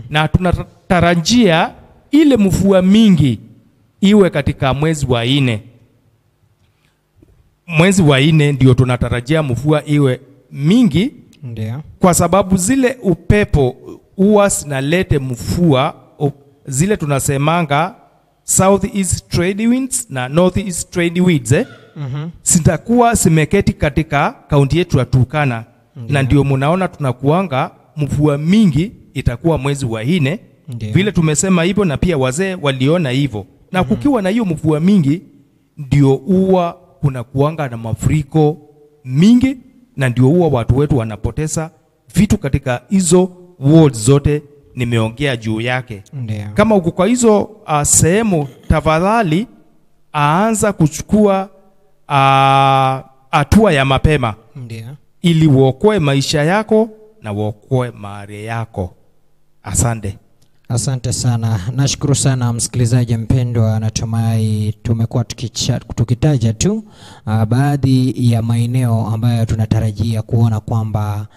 Na tunatarajia ile mvua mingi iwe katika mwezi wa 4. Mwezi wa 4 ndio tunatarajia mvua iwe mingi. Ndio. Kwa sababu zile upepo huwa zinalete mvua zile tunasemanga southeast trade winds na northeast trade winds zitakuwa simeketi katika kaunti yetu ya Turkana. Na ndio mnaona tunakuanga mvua mingi itakuwa mwezi wa 4 vile tumesema hivyo, na pia wazee waliona hivyo. Na kukiwa na hiyo mvua mingi ndio huwa kuna kuanga na mafuriko mingi, na ndio huwa watu wetu wanapoteza vitu katika hizo wards zote nimeongea juu yake. Ndio. Kama uko kwa hizo sehemu, tafadhali aanza kuchukua hatua ya mapema. Ndio. Ili uokoe maisha yako na uokoe mali yako. Asante. Asante sana. Nashukuru sana msikilizaji mpendwa, natumai tumekuwa tukitaja tu baadhi ya maeneo ambayo tunatarajia kuona kwamba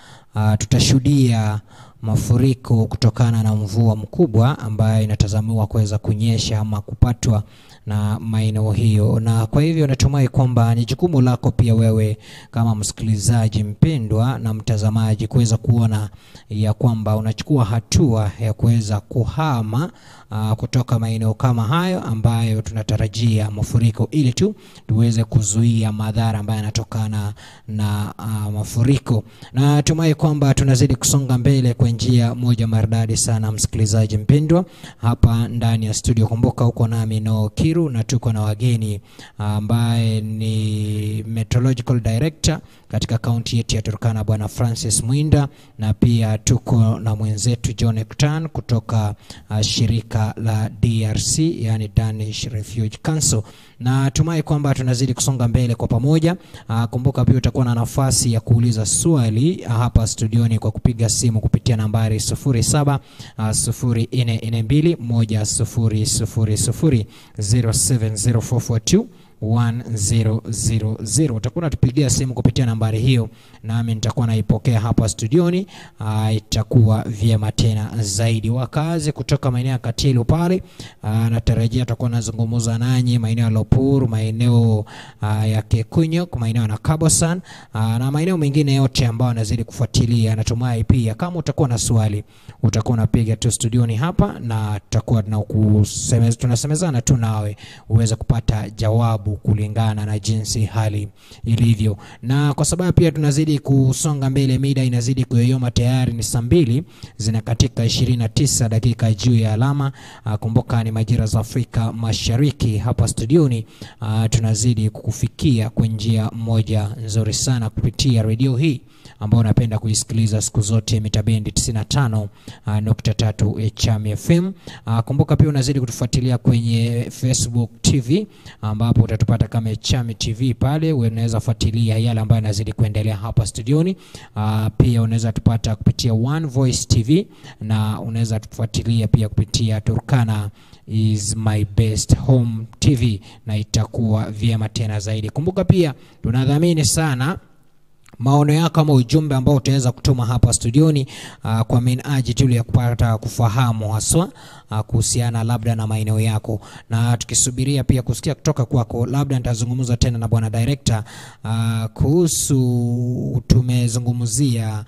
tutashuhudia mafuriko kutokana na mvua mkubwa ambayo inatazamiwa kuweza kunyesha ama kupatwa na maeneo hiyo. Na kwa hivyo natumai kwamba ni jukumu lako pia wewe kama msikilizaji mpendwa na mtazamaji kuweza kuona ya kwamba unachukua hatua ya kuweza kuhama kutoka maeneo kama hayo ambayo tunatarajia mafuriko, ili tu tuweze kuzuia madhara ambayo yanatokana na mafuriko. Na natumai kwamba tunazidi kusonga mbele kwa njia moja maridadi sana, msikilizaji mpendwa, hapa ndani ya studio. Kumbuka uko nami No Kiru na tuko na wageni ambaye ni Meteorological Director katika kaunti yetu ya Turkana, Bwana Francis Mwinda, na pia tuko na mwenzetu John Ekutan kutoka shirika la DRC, yani Danish Refugee Council. Na tumai kwamba tunazidi kusonga mbele kwa pamoja. Kumbuka pia utakuwa na nafasi ya kuuliza swali hapa studioni kwa kupiga simu kupitia nambari 0704421000 0704421000. Utakuwa tupigia simu kupitia nambari hiyo, nami nitakuwa naipokea hapa studioni. Itakuwa vyema tena zaidi. Wakazi kutoka maeneo ya Katilu pale, natarajia atakuwa nazungumza nanyi maeneo ya Lopur, maeneo ya Kekunyo, maeneo na Kabosan, na maeneo mengine yote ambao nazidi kufuatilia. Natumai pia kama utakuwa na swali utakuwa unapiga tu studioni hapa, na tutakuwa tunasemezana tu nawe uweze kupata jawabu kulingana na jinsi hali ilivyo. Na kwa sababu pia tunazidi kusonga mbele, mida inazidi kuyoyoma, tayari ni saa 2 zinakatika 29 dakika juu ya alama. Kumbuka ni majira za Afrika Mashariki. Hapa studioni tunazidi kukufikia kwa njia moja nzuri sana kupitia radio hii ambao unapenda kuisikiliza siku zote, mitabendi 95.3 Echami FM. Kumbuka pia unazidi kutufuatilia kwenye Facebook TV ambapo utatupata kama Echami TV pale. Unaweza fuatilia yale ambayo yanazidi kuendelea hapa studioni. Pia unaweza tupata kupitia One Voice TV, na unaweza tufuatilia pia kupitia Turkana is my best home TV, na itakuwa vyema tena zaidi. Kumbuka pia tunadhamini sana maono yako ama ujumbe ambao utaweza kutuma hapa studioni kwa minajili ya kupata kufahamu haswa kuhusiana labda na maeneo yako, na tukisubiria pia kusikia kutoka kwako. Labda nitazungumza tena na Bwana Director kuhusu, tumezungumzia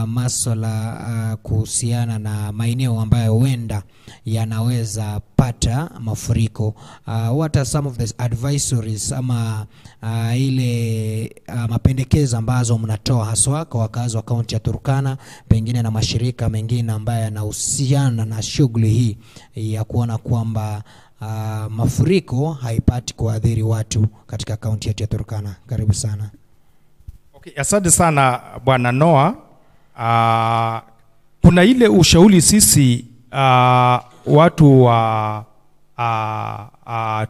masuala kuhusiana na maeneo ambayo huenda yanaweza pata mafuriko. What are some of the advisories ama ile mapendekezo ambazo mnatoa haswa kwa wakazi wa kaunti ya Turkana, pengine na mashirika mengine ambayo yanahusiana na shughuli hii ya kuona kwamba mafuriko haipati kuadhiri watu katika kaunti yetu ya Turkana? Karibu sana. Okay, asante sana Bwana Noah. Kuna ile ushauri sisi watu wa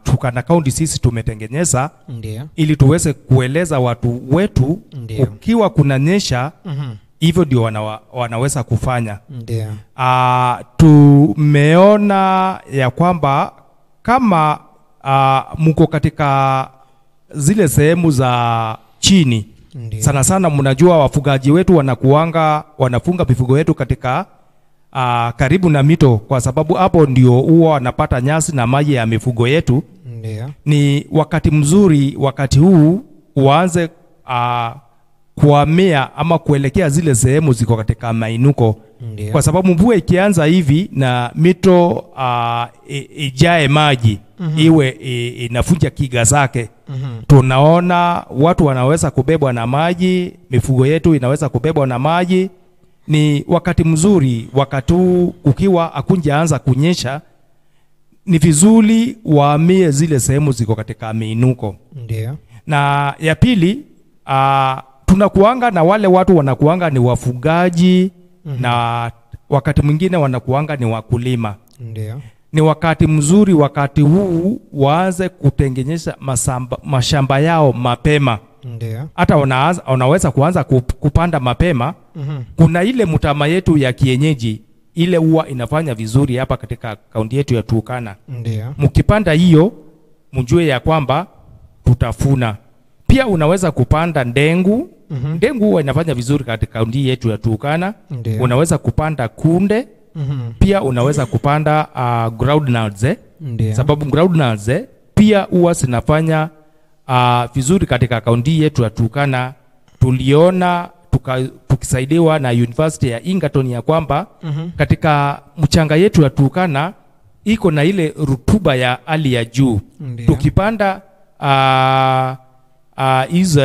Turkana County sisi tumetengeneza, Ndiyo, ili tuweze kueleza watu wetu, Ndiyo, ukiwa kunanyesha hivyo ndio wanaweza kufanya. Ndiyo. Tumeona ya kwamba kama mko katika zile sehemu za chini, Ndiyo, sana sana mnajua wafugaji wetu wanafunga mifugo yetu katika karibu na mito, kwa sababu hapo ndio huwa wanapata nyasi na maji ya mifugo yetu. Ndiyo. Ni wakati mzuri wakati huu uanze kuhamia ama kuelekea zile sehemu ziko katika mainuko. Ndiyo. Kwa sababu mvua ikianza hivi na mito ijae maji, iwe inafunja kiga zake, tunaona watu wanaweza kubebwa na maji, mifugo yetu inaweza kubebwa na maji. Ni wakati mzuri wakati huu, ukiwa hakunjaanza kunyesha, ni vizuri wahamie zile sehemu ziko katika miinuko. Ndiyo. Na ya pili, tunakuanga na wale watu wanakuanga ni wafugaji, na wakati mwingine wanakuanga ni wakulima. Ndiyo. Ni wakati mzuri wakati huu waanze kutengeneza mashamba yao mapema. Ndiyo. Hata wanaweza kuanza kupanda mapema. Kuna ile mtama yetu ya kienyeji, ile huwa inafanya vizuri hapa katika kaunti yetu ya Turkana. Ndiyo. Mkipanda hiyo, mjue ya kwamba tutafuna. Pia unaweza kupanda ndengu Ndengu huwa inafanya vizuri katika kaunti yetu ya Turkana. Ndio. Unaweza kupanda kunde, pia unaweza kupanda groundnuts Ndio. sababu groundnuts pia huwa zinafanya vizuri katika kaunti yetu ya Turkana. Tuliona tukisaidiwa na University ya Egerton ya kwamba katika mchanga yetu ya Turkana iko na ile rutuba ya hali ya juu. Ndio. Tukipanda hizo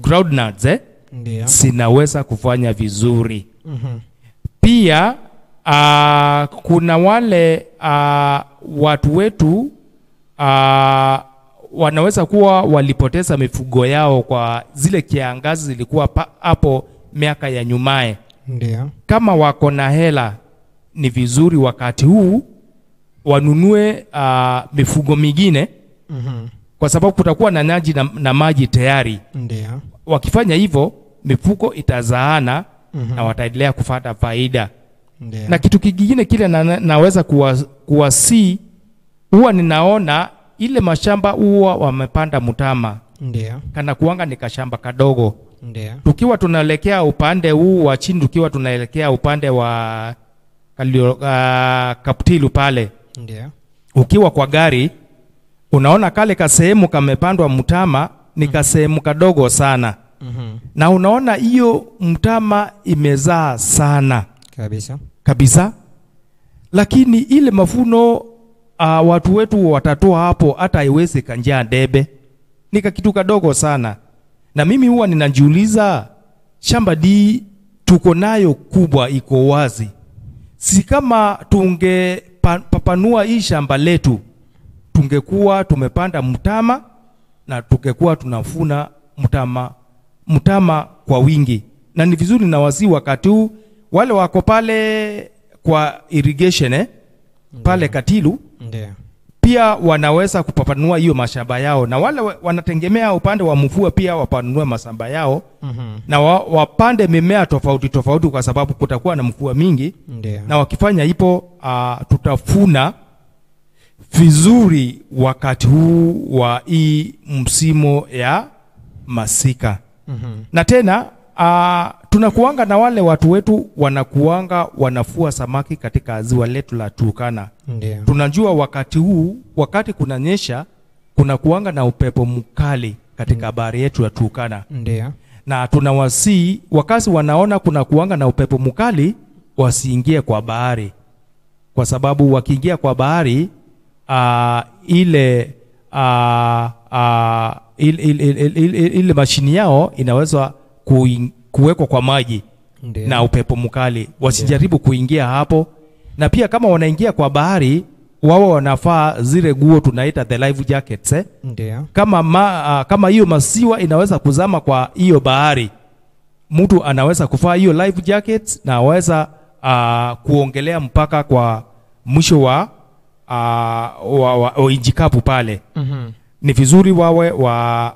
groundnuts Ndio. zinaweza kufanya vizuri. Pia kuna wale watu wetu wanaweza kuwa walipoteza mifugo yao kwa zile kiangazi zilikuwa hapo miaka ya nyumae. Ndio. Kama wako na hela, ni vizuri wakati huu wanunue mifugo mingine, kwa sababu kutakuwa na maji na maji tayari. Ndio. Wakifanya hivyo mifugo itazaana na wataendelea kupata faida. Ndio. Na kitu kingine kile naweza kuwasi, huwa ninaona ile mashamba huwa wamepanda mtama. Ndio. Kana kuanga ni kashamba kadogo. Ndio. Tukiwa tunaelekea upande huu wa chini, tukiwa tunaelekea upande wa Kaptilu pale. Ndio. Ukiwa kwa gari unaona kale kasehemu kamepandwa mtama ni kasehemu kadogo sana. Na unaona hiyo mtama imezaa sana kabisa. Lakini ile mafuno watu wetu watatoa hapo hata haiwezi kanjia debe. Ni kitu kadogo sana. Na mimi huwa ninajiuliza, shamba di tuko nayo kubwa, iko wazi. Si kama tungepapanua hii shamba letu, tungekuwa tumepanda mtama na tungekuwa tunafuna mtama kwa wingi. Na ni vizuri na wasi wakati huu wale wako pale kwa irrigation pale Katilu. Ndio. Pia wanaweza kupapanua hiyo mashamba yao, na wale wanategemea upande wa mvua pia wapanue mashamba yao. Na wapande mimea tofauti tofauti, kwa sababu kutakuwa na mvua mingi. Ndio. Na wakifanya hivyo tutafuna vizuri wakati huu wa hii msimu ya masika. Na tena tunakuanga na wale watu wetu wanakuanga wanafua samaki katika ziwa letu la Turkana. Ndio. Tunajua wakati huu, wakati kunanyesha, kuna kuanga na upepo mkali katika bahari yetu ya Turkana. Ndio. Na tunawasi wakati wanaona kuna kuanga na upepo mkali, wasiingie kwa bahari, kwa sababu wakiingia kwa bahari ile mashini yao inaweza kuwekwa kwa maji. Ndio. Na upepo mkali, wasijaribu kuingia hapo. Na pia kama wanaingia kwa bahari, wao wanafaa zile nguo tunaita the life jackets. Ndio. Kama hiyo masiwa inaweza kuzama kwa hiyo bahari, mtu anaweza kufaa hiyo life jackets na aweza kuongelea mpaka kwa mwisho wa injikapu pale. Ni vizuri wawe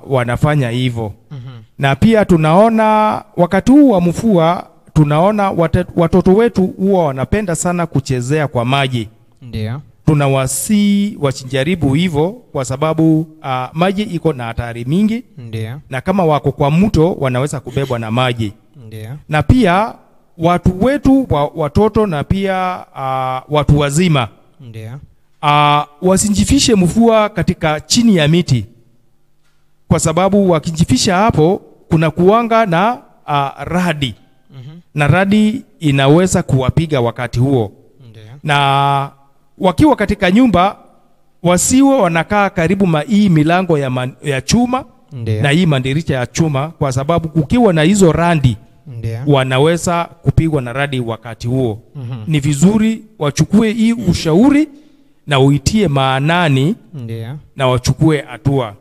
wanafanya hivyo. Na pia tunaona wakati huu wa mvua, tunaona watoto wetu huwa wanapenda sana kuchezea kwa maji. Ndio. Tunawasi wasijaribu hivyo, kwa sababu maji iko na hatari mingi. Ndio. Na kama wako kwa mto wanaweza kubebwa na maji. Ndio. Na pia watu wetu watoto na pia watu wazima, Ndio. wasinjifishe mvua katika chini ya miti, kwa sababu wakinjifisha hapo kuna kuanga na radi. Na radi inaweza kuwapiga wakati huo. Ndio. Na wakiwa katika nyumba, wasiwe wanakaa karibu hii milango ya chuma. Ndio. Na hii madirisha ya chuma, kwa sababu kukiwa na hizo radi, Ndio. wanaweza kupigwa na radi wakati huo. Ni vizuri wachukue hii ushauri na uitie maanani. Ndio. Na wachukue hatua.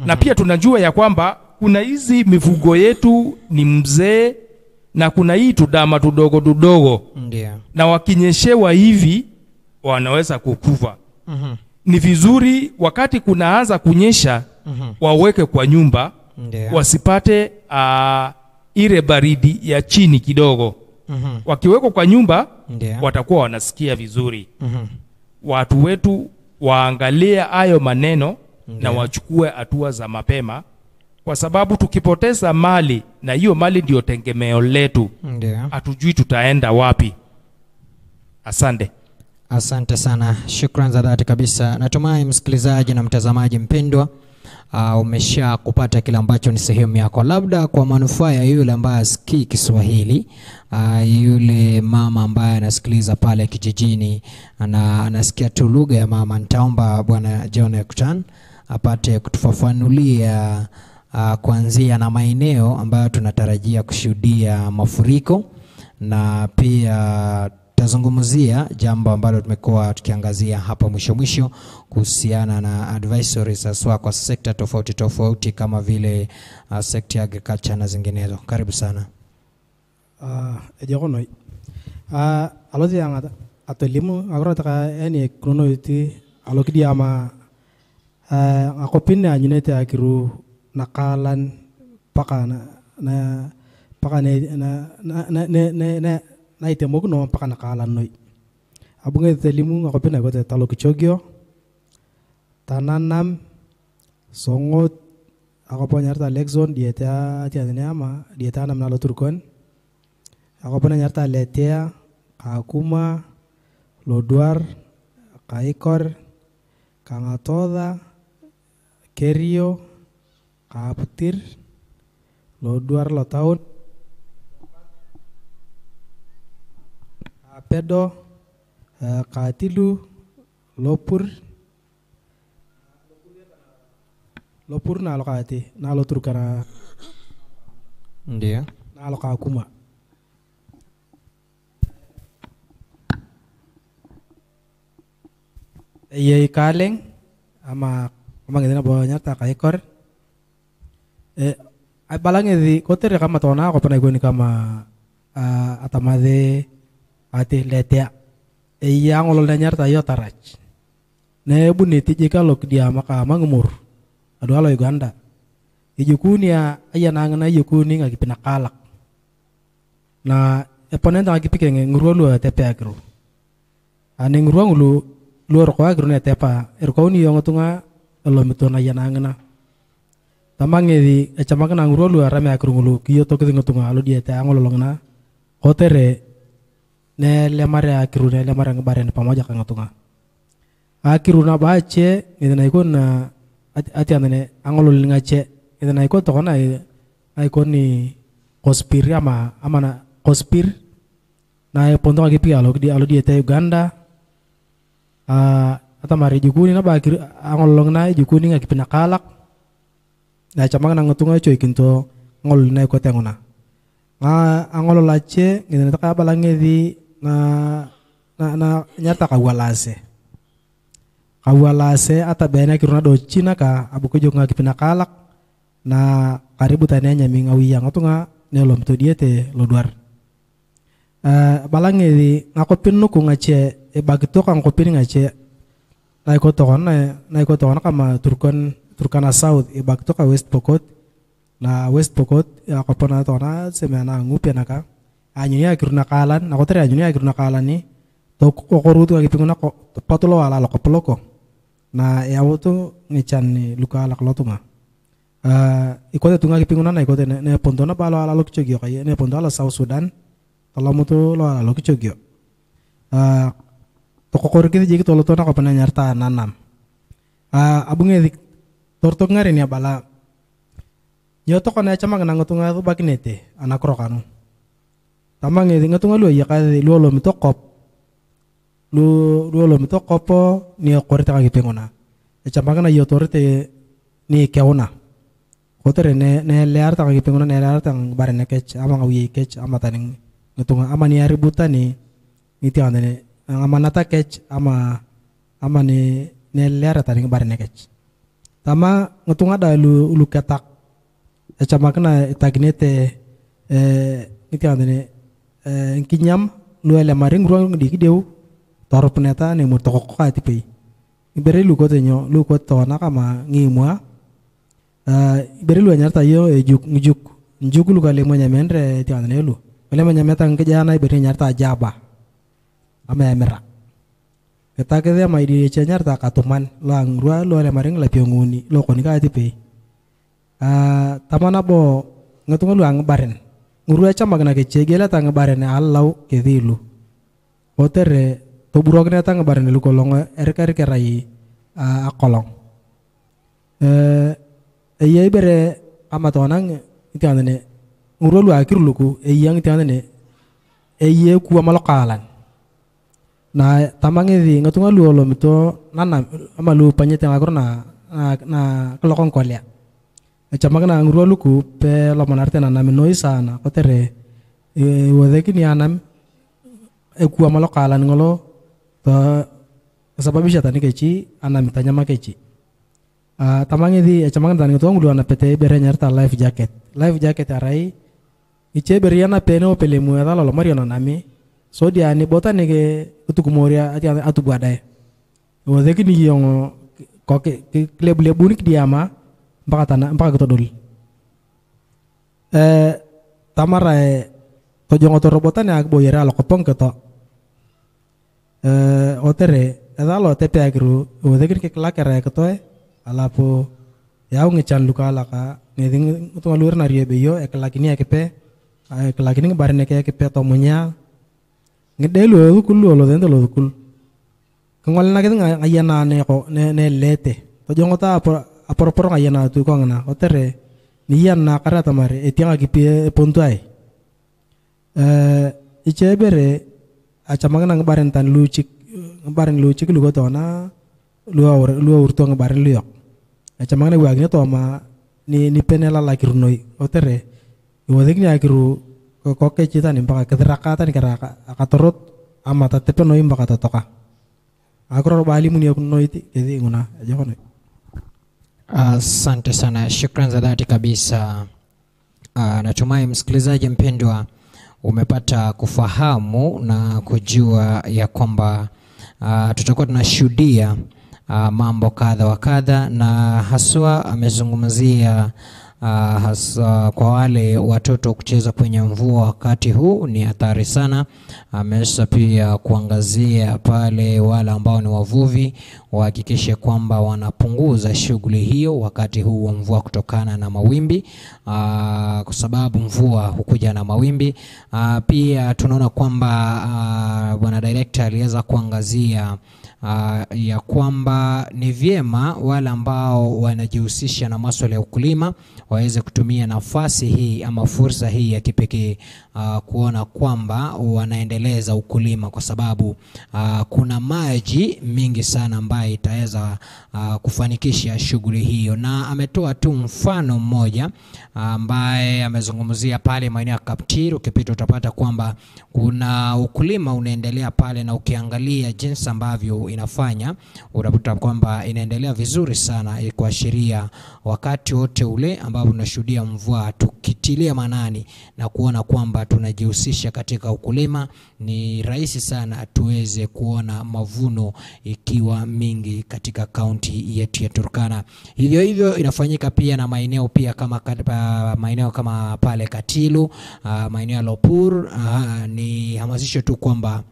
Na pia tunajua ya kwamba kuna hizi mifugo yetu ni mzee, na kuna hii tudama tudogo. Ndio. Na wakinyeshewa hivi wanaweza kukufa. Ni vizuri wakati kunaanza kunyesha, waweke kwa nyumba. Ndio. Wasipate ile baridi ya chini kidogo. Wakiwekwa kwa nyumba, Ndio. watakuwa wanasikia vizuri. Watu wetu waangalie hayo maneno. Na wachukue hatua za mapema, kwa sababu tukipoteza mali, na hiyo mali ndio tegemeo letu, Ndio. hatujui tutaenda wapi. Asante. Asante sana, shukrani za dhati kabisa. Natumai msikilizaji na mtazamaji mpendwa, umesha kupata kile ambacho ni sehemu yako, labda kwa manufaa ya yule ambaye asikii Kiswahili, yule mama ambaye anasikiliza pale kijijini na anasikia tu lugha ya mama. Nitaomba Bwana John Ekutan apate kutufafanulia kuanzia na maeneo ambayo tunatarajia kushuhudia mafuriko, na pia tazungumzia jambo ambalo tumekuwa tukiangazia hapa mwisho kuhusiana na advisories aswa kwa sekta tofauti tofauti kama vile sekta ya agriculture na zinginezo. Karibu sana. Ejokono. Alozi yang atolimu agora taka eni krono iti alokidi ama akopinne anyunete akiru nakalan pakana na pakane na itemok no pakana nakalan noi. Abunge telimu akopinne kote talokichogyo tananam songot akoponyarta lexon dieta tiadene ama dieta nam nalo turkon. Ako pernah nyarta letea, kakuma, loduar, kaikor, kangatoda, kerio, kaputir, loduar lo tahun, kapedo, katilu, lopur na lo kati, na lo turkana, Ndio. na lo kakuma. Iya kaleng ama ngene bo nyata kaikor ay balange di kotere kama tona ko panay goni kama atamade ati letea iya ngolol na nyarta yo tarach ne buniti jika lok dia maka mangumur adu alo Uganda ijukuni ya aya nangana ijukuni ngaki pinakalak na eponenta ngaki pikenge ngurulu tepe agro ane ngurulu luar ko agro ne tepa erkauni yong tunga elo mitona yanangna tamange di echamagna ngurulu arame akrungulu kiyo to kidingo tunga alo dia te angololongna hotere ne lemare akru ne lemare ngabare ne pamoja kan tunga akiru na bache ngena ikon ati andene angolol ngache ngena ikon to kona ikon ni kospir ama na kospir na pondo agipi alo dia te Uganda ata mari jukuni na bakir angolong na jukuni ngaki pinakalak na chamang na ngutunga choy kinto ngol na ko tengona nga angolo lache ngene ta balange di na nyata kawalase ata bena kiruna do China ka abu ko jog ngaki pinakalak na karibu tane nyami ngawi yang ngutunga nelom to diete loduar balange di ngakopin nuku ngache bagito kang kopin ngache naiko tohon kama Turkana South bagito ka West Pokot na West Pokot ya kopona tona semana ngupi naka anyunya kiruna kalan nako tere anyunya kiruna kalan ni to kokorutu lagi pinguna ko patulo ala lo kopoloko na ya wotu ngichan ni luka ala klotunga ikote tunga kipinguna na ikote ne pondona balo ala lo kichogyo kay ne pondo ala South Sudan talamutu lo ala lo kichogyo toko kor kita jadi tolo tona kapana nyarta nanam abunge dik tortok ngare ni abala nyoto kona chama ngana ngotunga tu bakinete anak rokanu tamang ngedi ngotunga lu ya kali lu lo mitokop lu lo mitokopo ni korita kagi pengona chama ngana yo torite ni keona kotere ne lear ta kagi pengona ne lear tang barene kech ama ngawi kech ama taning ngotunga ama ni aributa ni iti andene amanata kech ama ni lear ta ning barene kech tama ngotunga da lu ketak ecama kena tagnete iti andene kinyam lu ele maring ruang di kideu tor peneta ne mutoko ka tipe ibere lu ko tenyo lu ko to na kama ngimwa ibere lu nyarta yo njuk lu kale mo nyamendre ti andene lu kale mo nyameta ngejana ibere nyarta jaba ama emera kata kede mai di nyarta katuman lang rua lu ele maring la pionguni lo ko ni ka tipe tamana bo ngatunga lu ang baren nguru acha magna ke chegela tang baren allau ke dilu otere to burogna tang baren lu kolong erkar kerai a kolong ye bere amatonang itandene nguru lu akir luku yang itandene ye ku amalokalan na tamange di ngatunga lu olo mito nana amalu panyete ngakor na kelokong kolya chamagna nguru luku pe lamonarte na naminoi sana kotere wodeki ni anam ku amalokalan ngolo to sababisha tani kechi anam tanya makechi tamange di chamagna tani ngatunga ngulu ana pete bere nyarta life jacket arai iche beriana peno pelemu ya lo mariano nami so dia ni bota nege utukumoria atu buadae wodeki ni yong koke kleb-lebu ni diama mpaka ketodol tamara tojongo to robotan ya boyera lo kopong keto otere edalo tepe agru wodeki ke klakere keto alapo yaung ngechan luka laka ngeding utu alur na riebe yo eklakini akepe eklakini barene ke akepe tomunya ngedelu kulu lo dendo lo kul kengwal na kita ayana ne ko ne lete to jongo ta apor ayana tu ko ngana otere niyan na kara tamare etianga kipi pontu ai ichebere achamanga ngabaren tan lucik lu go to na lu urto ngabaren lu yok achamanga wagni to ma ni penela la kirnoi otere wodegni akiru koke cita nih baka keterakatan keraka akatorot amata tepe noi baka totoka akro bali muni aku noi ti jadi nguna aja kono. Asante sana, shukrani za dhati kabisa. Natumai msikilizaji mpendwa umepata kufahamu na kujua ya kwamba tutakuwa tunashuhudia mambo kadha wa kadha, na haswa amezungumzia hasa kwa wale watoto kucheza kwenye mvua wakati huu ni hatari sana. Amesha pia kuangazia pale wale ambao ni wavuvi wahakikishe kwamba wanapunguza shughuli hiyo wakati huu wa mvua kutokana na mawimbi, kwa sababu mvua hukuja na mawimbi. Pia tunaona kwamba bwana director aliweza kuangazia ya kwamba ni vyema wale ambao wanajihusisha na masuala ya ukulima waweze kutumia nafasi hii ama fursa hii ya kipekee kuona kwamba wanaendeleza ukulima, kwa sababu kuna maji mingi sana ambayo itaweza kufanikisha shughuli hiyo. Na ametoa tu mfano mmoja ambaye amezungumzia pale maeneo ya Kaptir. Ukipita utapata kwamba kuna ukulima unaendelea pale, na ukiangalia jinsi ambavyo inafanya utapata kwamba inaendelea vizuri sana, kuashiria wakati wote ule ambapo tunashuhudia mvua tukitilia manani na kuona kwamba tunajihusisha katika ukulima, ni rahisi sana tuweze kuona mavuno ikiwa mingi katika kaunti yetu ya Turkana. Hivyo inafanyika pia na maeneo pia kama maeneo kama pale Katilu, maeneo ya Lopur. Ni hamasisho tu kwamba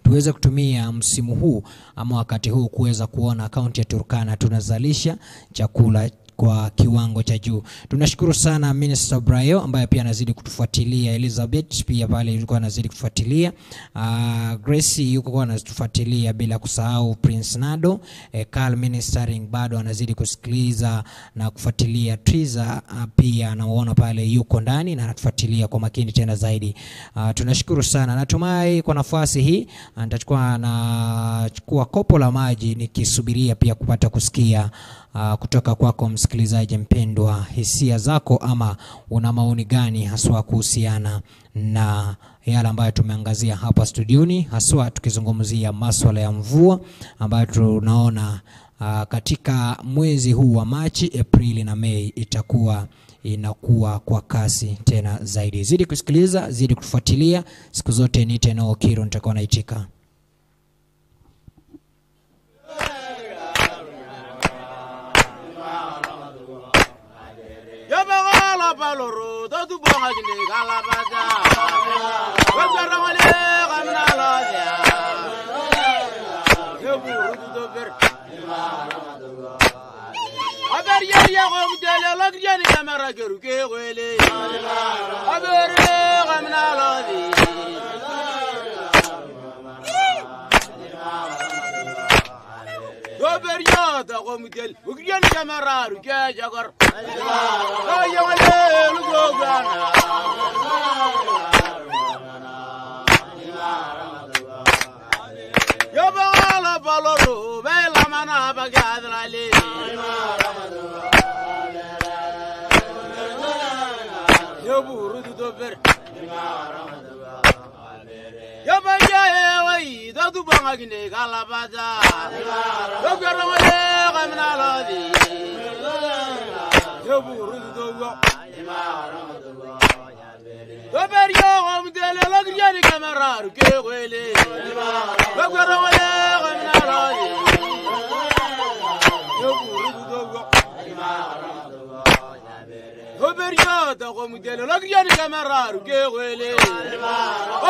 tuweze kutumia msimu huu ama wakati huu kuweza kuona kaunti ya Turkana tunazalisha chakula kwa kiwango cha juu. Tunashukuru sana Minister Brayo ambaye pia anazidi kutufuatilia, Elizabeth pia pale yuko anazidi kufuatilia, Gracie yuko anatufuatilia, bila kusahau Prince Nado, Carl Ministering bado anazidi kusikiliza na kufuatilia, Triza pia anaona pale yuko ndani na anatufuatilia kwa makini tena zaidi. Tunashukuru sana. Natumai kwa nafasi hii nitachukua kopo la maji nikisubiria pia kupata kusikia kutoka kwako msikilizaji mpendwa, hisia zako ama una maoni gani haswa kuhusiana na yale ambayo tumeangazia hapa studioni, haswa tukizungumzia masuala ya mvua ambayo tunaona katika mwezi huu wa Machi, Aprili na Mei inakuwa kwa kasi tena zaidi. Zidi kusikiliza, zidi kufuatilia, siku zote ni Teno Kiro nitakuwa naitika. Baloro do tu bonga gine gala baza wazara wale gamna laja yebu do ber Aberiya gom dele lagyan kamera geruke wele. Abere gamna lodi. Aberiya da gom dele lagyan kamera ruke jagar. Ay wale lugana. Yo bala baloro bela mana bagadali. Yo buru do ber. Yo baya wai da du banga gine galabaza. Yo garo wale gamna lodi. Yo buru do go. Yo ber yo om dele lagriani kamera ke wele. Yo garo wale gamna lodi. Yo buru do go. Oberiya da gom dele lagyan kamera ruke wele.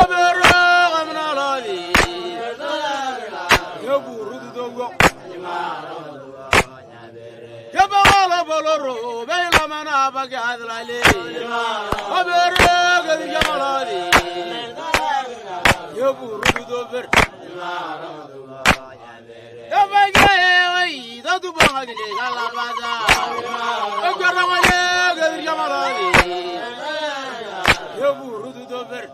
Obera gamna lodi. Yo buru do go. Yo bala boloro bela mana bagadlale. Obera gamna lodi. Yo buru do ber. Yo bagaye wai da du banga gele galabaza. Ogara wale Yamalani, Yaburu do Ver.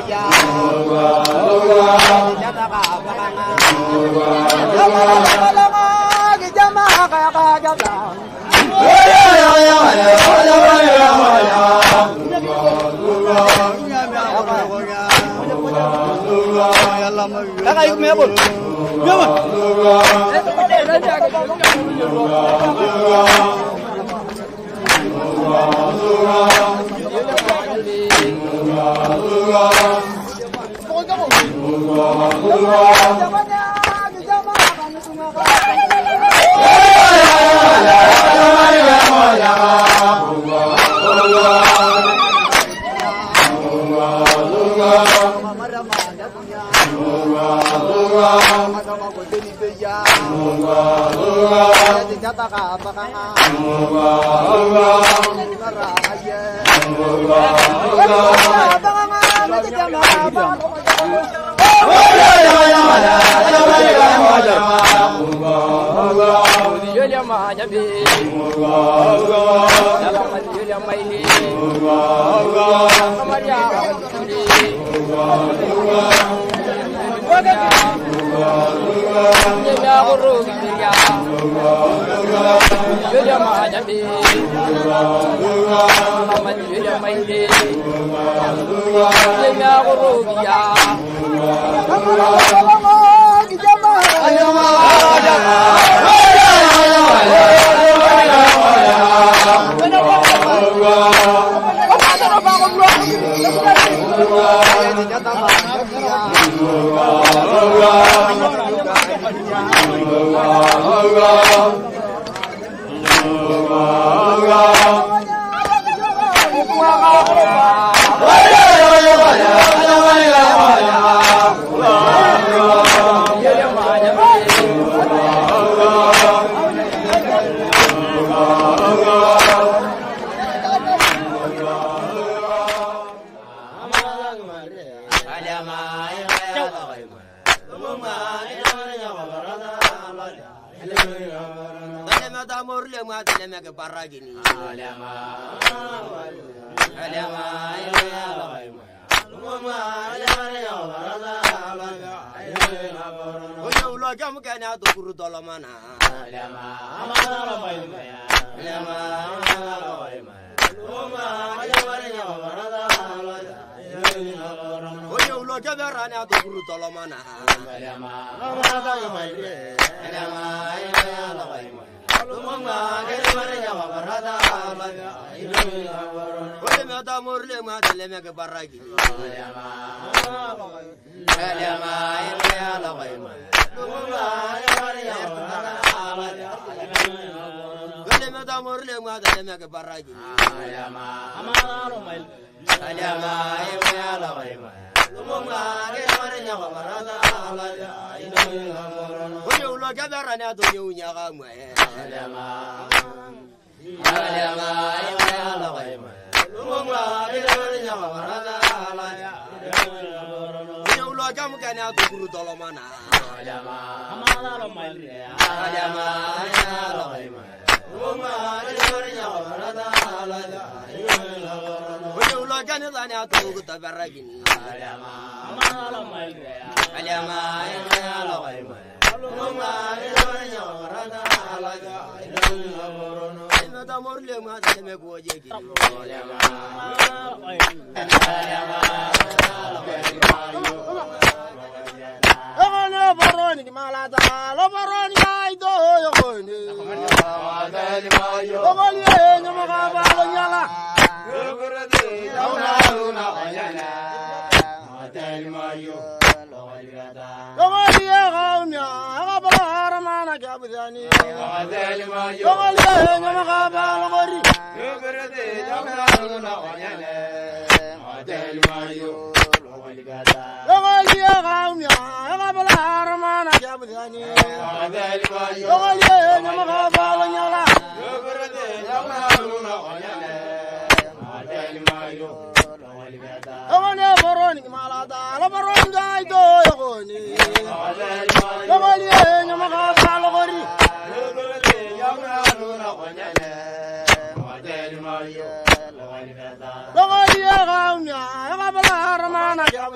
Ya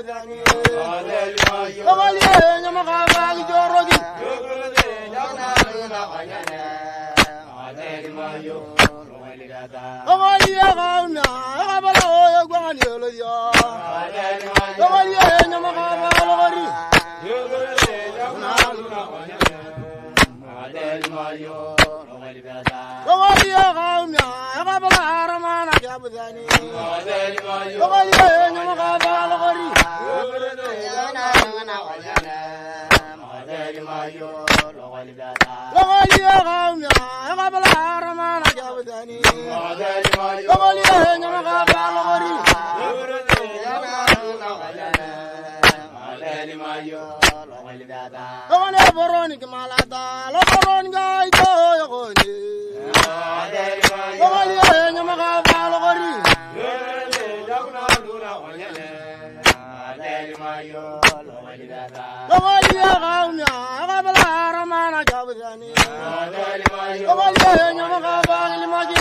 buzani Kamaliye nyama kabali jorogi Kamaliye kauna kabala oya gwani oloya Kamaliye nyama kabali logari Kamaliye kauna kabala haramana jabuzani Kamaliye nyama kabali logari Kamaliye kauna kabala haramana jabuzani Kamaliye nyama kabali logari Kamaliye boroni kemalata lo boroni gai to yoni Kamaliye nyama kabali logari Kamaliye kauna kabala haramana jabuzani Kamaliye nyama kabali limaji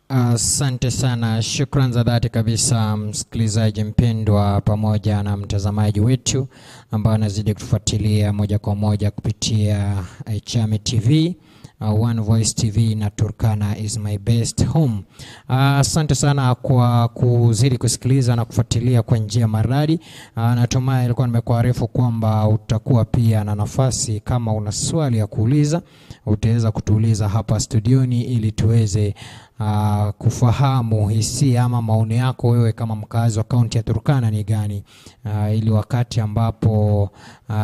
Asante sana, shukran za dhati kabisa msikilizaji mpendwa pamoja na mtazamaji wetu ambao anazidi kutufuatilia moja kwa moja kupitia Chami TV. One Voice TV na Turkana is my best home. Asante sana kwa kuzidi kusikiliza na kufuatilia kwa njia maradi. Natumai ilikuwa nimekuarifu kwamba utakuwa pia na nafasi, kama una swali ya kuuliza utaweza kutuuliza hapa studioni ili tuweze kufahamu hisia ama maoni yako wewe kama mkazi wa kaunti ya Turkana ni gani, ili wakati ambapo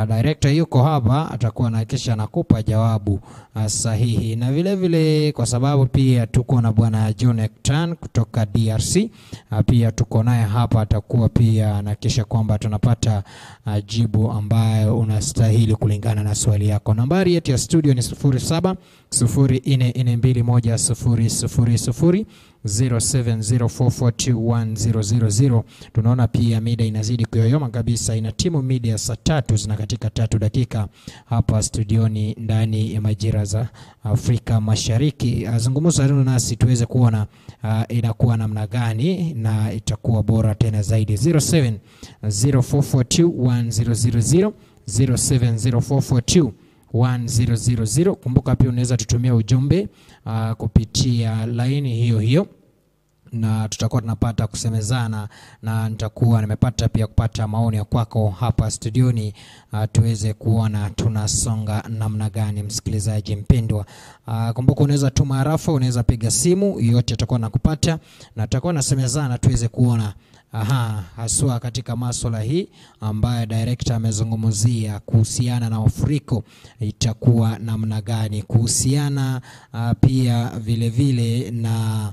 director yuko hapa atakuwa anahakikisha anakupa jawabu sahihi. Na vile vile kwa sababu pia tuko na bwana John Ekutan kutoka DRC, pia tuko naye hapa, atakuwa pia anahakikisha kwamba tunapata jibu ambayo unastahili kulingana na swali yako. Nambari yetu ya studio ni 0704421000 0704421000. Tunaona pia mida inazidi kuyoyoma kabisa, ina timu media saa 3 zinakatika 3 dakika hapa studioni ndani ya majira za Afrika Mashariki. Zungumza nasi tuweze kuona inakuwa namna gani na itakuwa bora tena zaidi. 0704421000 0704421000. Kumbuka pia unaweza tutumia ujumbe kupitia line hiyo na tutakuwa tunapata kusemezana, na nitakuwa nimepata pia kupata maoni ya kwako hapa studioni, tuweze kuona tunasonga namna gani. Msikilizaji mpendwa, kumbuka unaweza tuma arafa, unaweza piga simu, yote tutakuwa nakupata na tutakuwa nasemezana tuweze kuona haswa katika masuala hii ambayo director amezungumzia kuhusiana na mafuriko itakuwa namna gani, kuhusiana pia vile vile na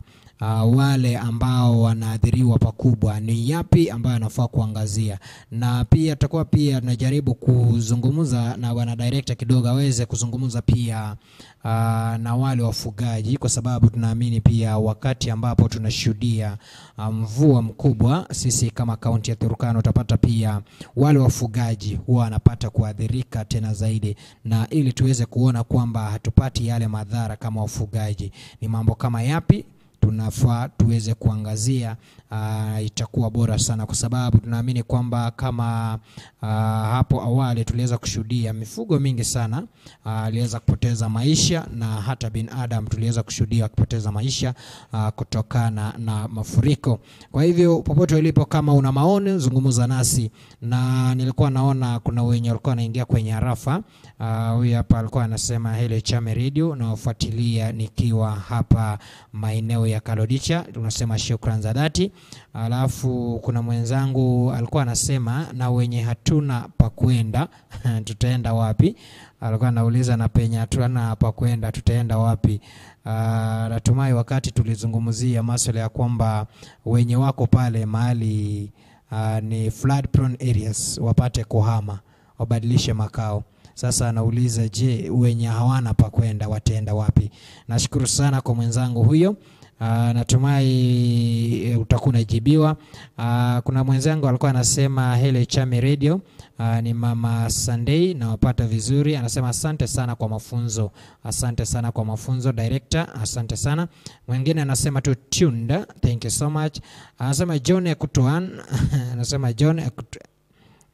wale ambao wanaathiriwa pakubwa ni yapi ambayo anafaa kuangazia. Na pia tutakuwa pia tunajaribu kuzungumza na bwana director kidogo aweze kuzungumza pia na wale wafugaji, kwa sababu tunaamini pia wakati ambapo tunashuhudia mvua mkubwa, sisi kama kaunti ya Turkana utapata pia wale wafugaji huwa wanapata kuathirika tena zaidi, na ili tuweze kuona kwamba hatupati yale madhara kama wafugaji, ni mambo kama yapi tunafaa tuweze kuangazia, itakuwa bora sana, kwa sababu tunaamini kwamba kama hapo awali tuliweza kushuhudia mifugo mingi sana aliweza kupoteza maisha, na hata binadamu tuliweza kushuhudia kupoteza maisha kutokana na mafuriko. Kwa hivyo popote ulipo, kama una maoni zungumza nasi. Na nilikuwa naona kuna wenye walikuwa wanaingia kwenye arafa. Huyu hapa alikuwa anasema hele Chame Radio na wafuatilia nikiwa hapa maeneo ya Kalodicha, tunasema shukrani za dhati. Alafu kuna mwenzangu alikuwa anasema na wenye hatuna pa kwenda tutaenda wapi? Alikuwa anauliza na penye hatuna pa kwenda tutaenda wapi? Natumai wakati tulizungumzia masuala ya kwamba wenye wako pale mahali ni flood prone areas wapate kuhama, wabadilishe makao. Sasa anauliza je, wenye hawana pa kwenda wataenda wapi? Nashukuru sana kwa mwenzangu huyo. Natumai utakuwa unajibiwa. Kuna mwenzangu alikuwa anasema hele Chame Radio, ni Mama Sunday na wapata vizuri. Anasema asante sana kwa mafunzo. Asante sana kwa mafunzo director, asante sana. Mwingine anasema tu tuned, thank you so much. Anasema John Ekutan anasema John Ekutan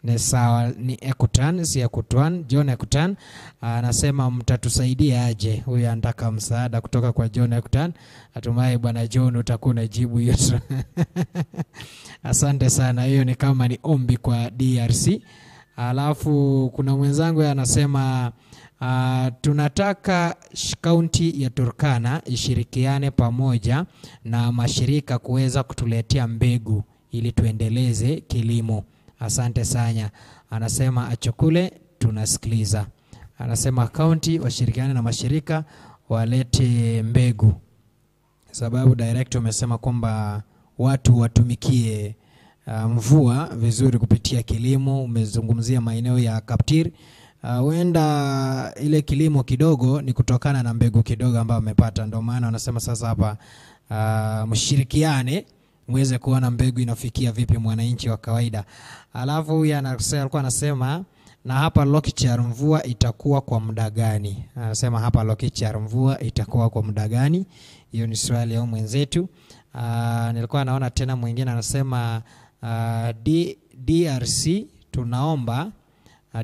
ni sawa, ni Ekutan si Ekutan, John Ekutan. Anasema mtatusaidia aje? Huyu anataka msaada kutoka kwa John Ekutan. Atumai bwana John utakuwa unajibu hiyo. Asante sana, hiyo ni kama ni ombi kwa DRC. Alafu kuna mwenzangu anasema tunataka kaunti ya Turkana ishirikiane pamoja na mashirika kuweza kutuletea mbegu ili tuendeleze kilimo. Asante sana. Anasema achukule, tunasikiliza. Anasema kaunti washirikiane na mashirika walete mbegu, sababu director umesema kwamba watu watumikie mvua vizuri kupitia kilimo. Umezungumzia maeneo ya Kaptir, huenda ile kilimo kidogo ni kutokana na mbegu kidogo ambayo amepata, ndio maana wanasema sasa hapa mshirikiane muweze kuona mbegu inafikia vipi mwananchi wa kawaida. Alafu huyu alikuwa anasema na hapa Lokichar mvua itakuwa kwa muda gani? Anasema hapa Lokichar mvua itakuwa kwa muda gani? Hiyo ni swali ya mwenzetu. Nilikuwa naona tena mwingine anasema DRC tunaomba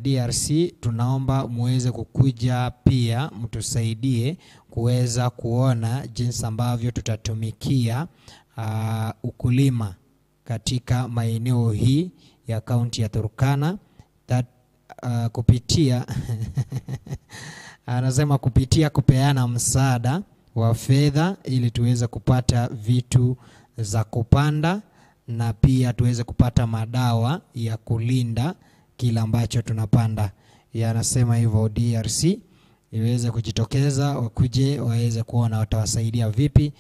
DRC, tunaomba muweze kukuja pia mtusaidie kuweza kuona jinsi ambavyo tutatumikia ukulima katika maeneo hii ya kaunti ya Turkana kupitia anasema kupitia kupeana msaada wa fedha ili tuweze kupata vitu za kupanda na pia tuweze kupata madawa ya kulinda kila ambacho tunapanda. Yanasema hivyo DRC iweze kujitokeza, wakuje waweze kuona watawasaidia vipi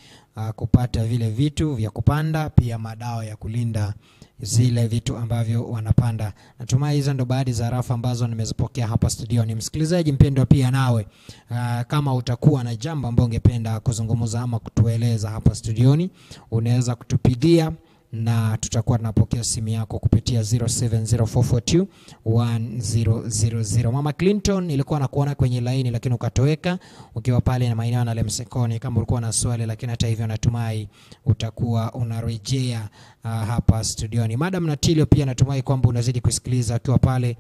kupata vile vitu vya kupanda, pia madawa ya kulinda zile vitu ambavyo wanapanda. Natumai hizo ndo baadhi za rafa ambazo nimezipokea hapa studio. Ni msikilizaji mpendwa pia nawe, kama utakuwa na jambo ambalo ungependa kuzungumza ama kutueleza hapa studioni, unaweza kutupigia na tutakuwa tunapokea simu yako kupitia 0704421000. Mama Clinton, ilikuwa nakuona kwenye line lakini ukatoweka ukiwa pale na maeneo na Lemsekoni. Kama ulikuwa na swali, lakini hata hivyo natumai utakuwa unarejea hapa studioni. Madam Natilio pia natumai kwamba unazidi kusikiliza akiwa pale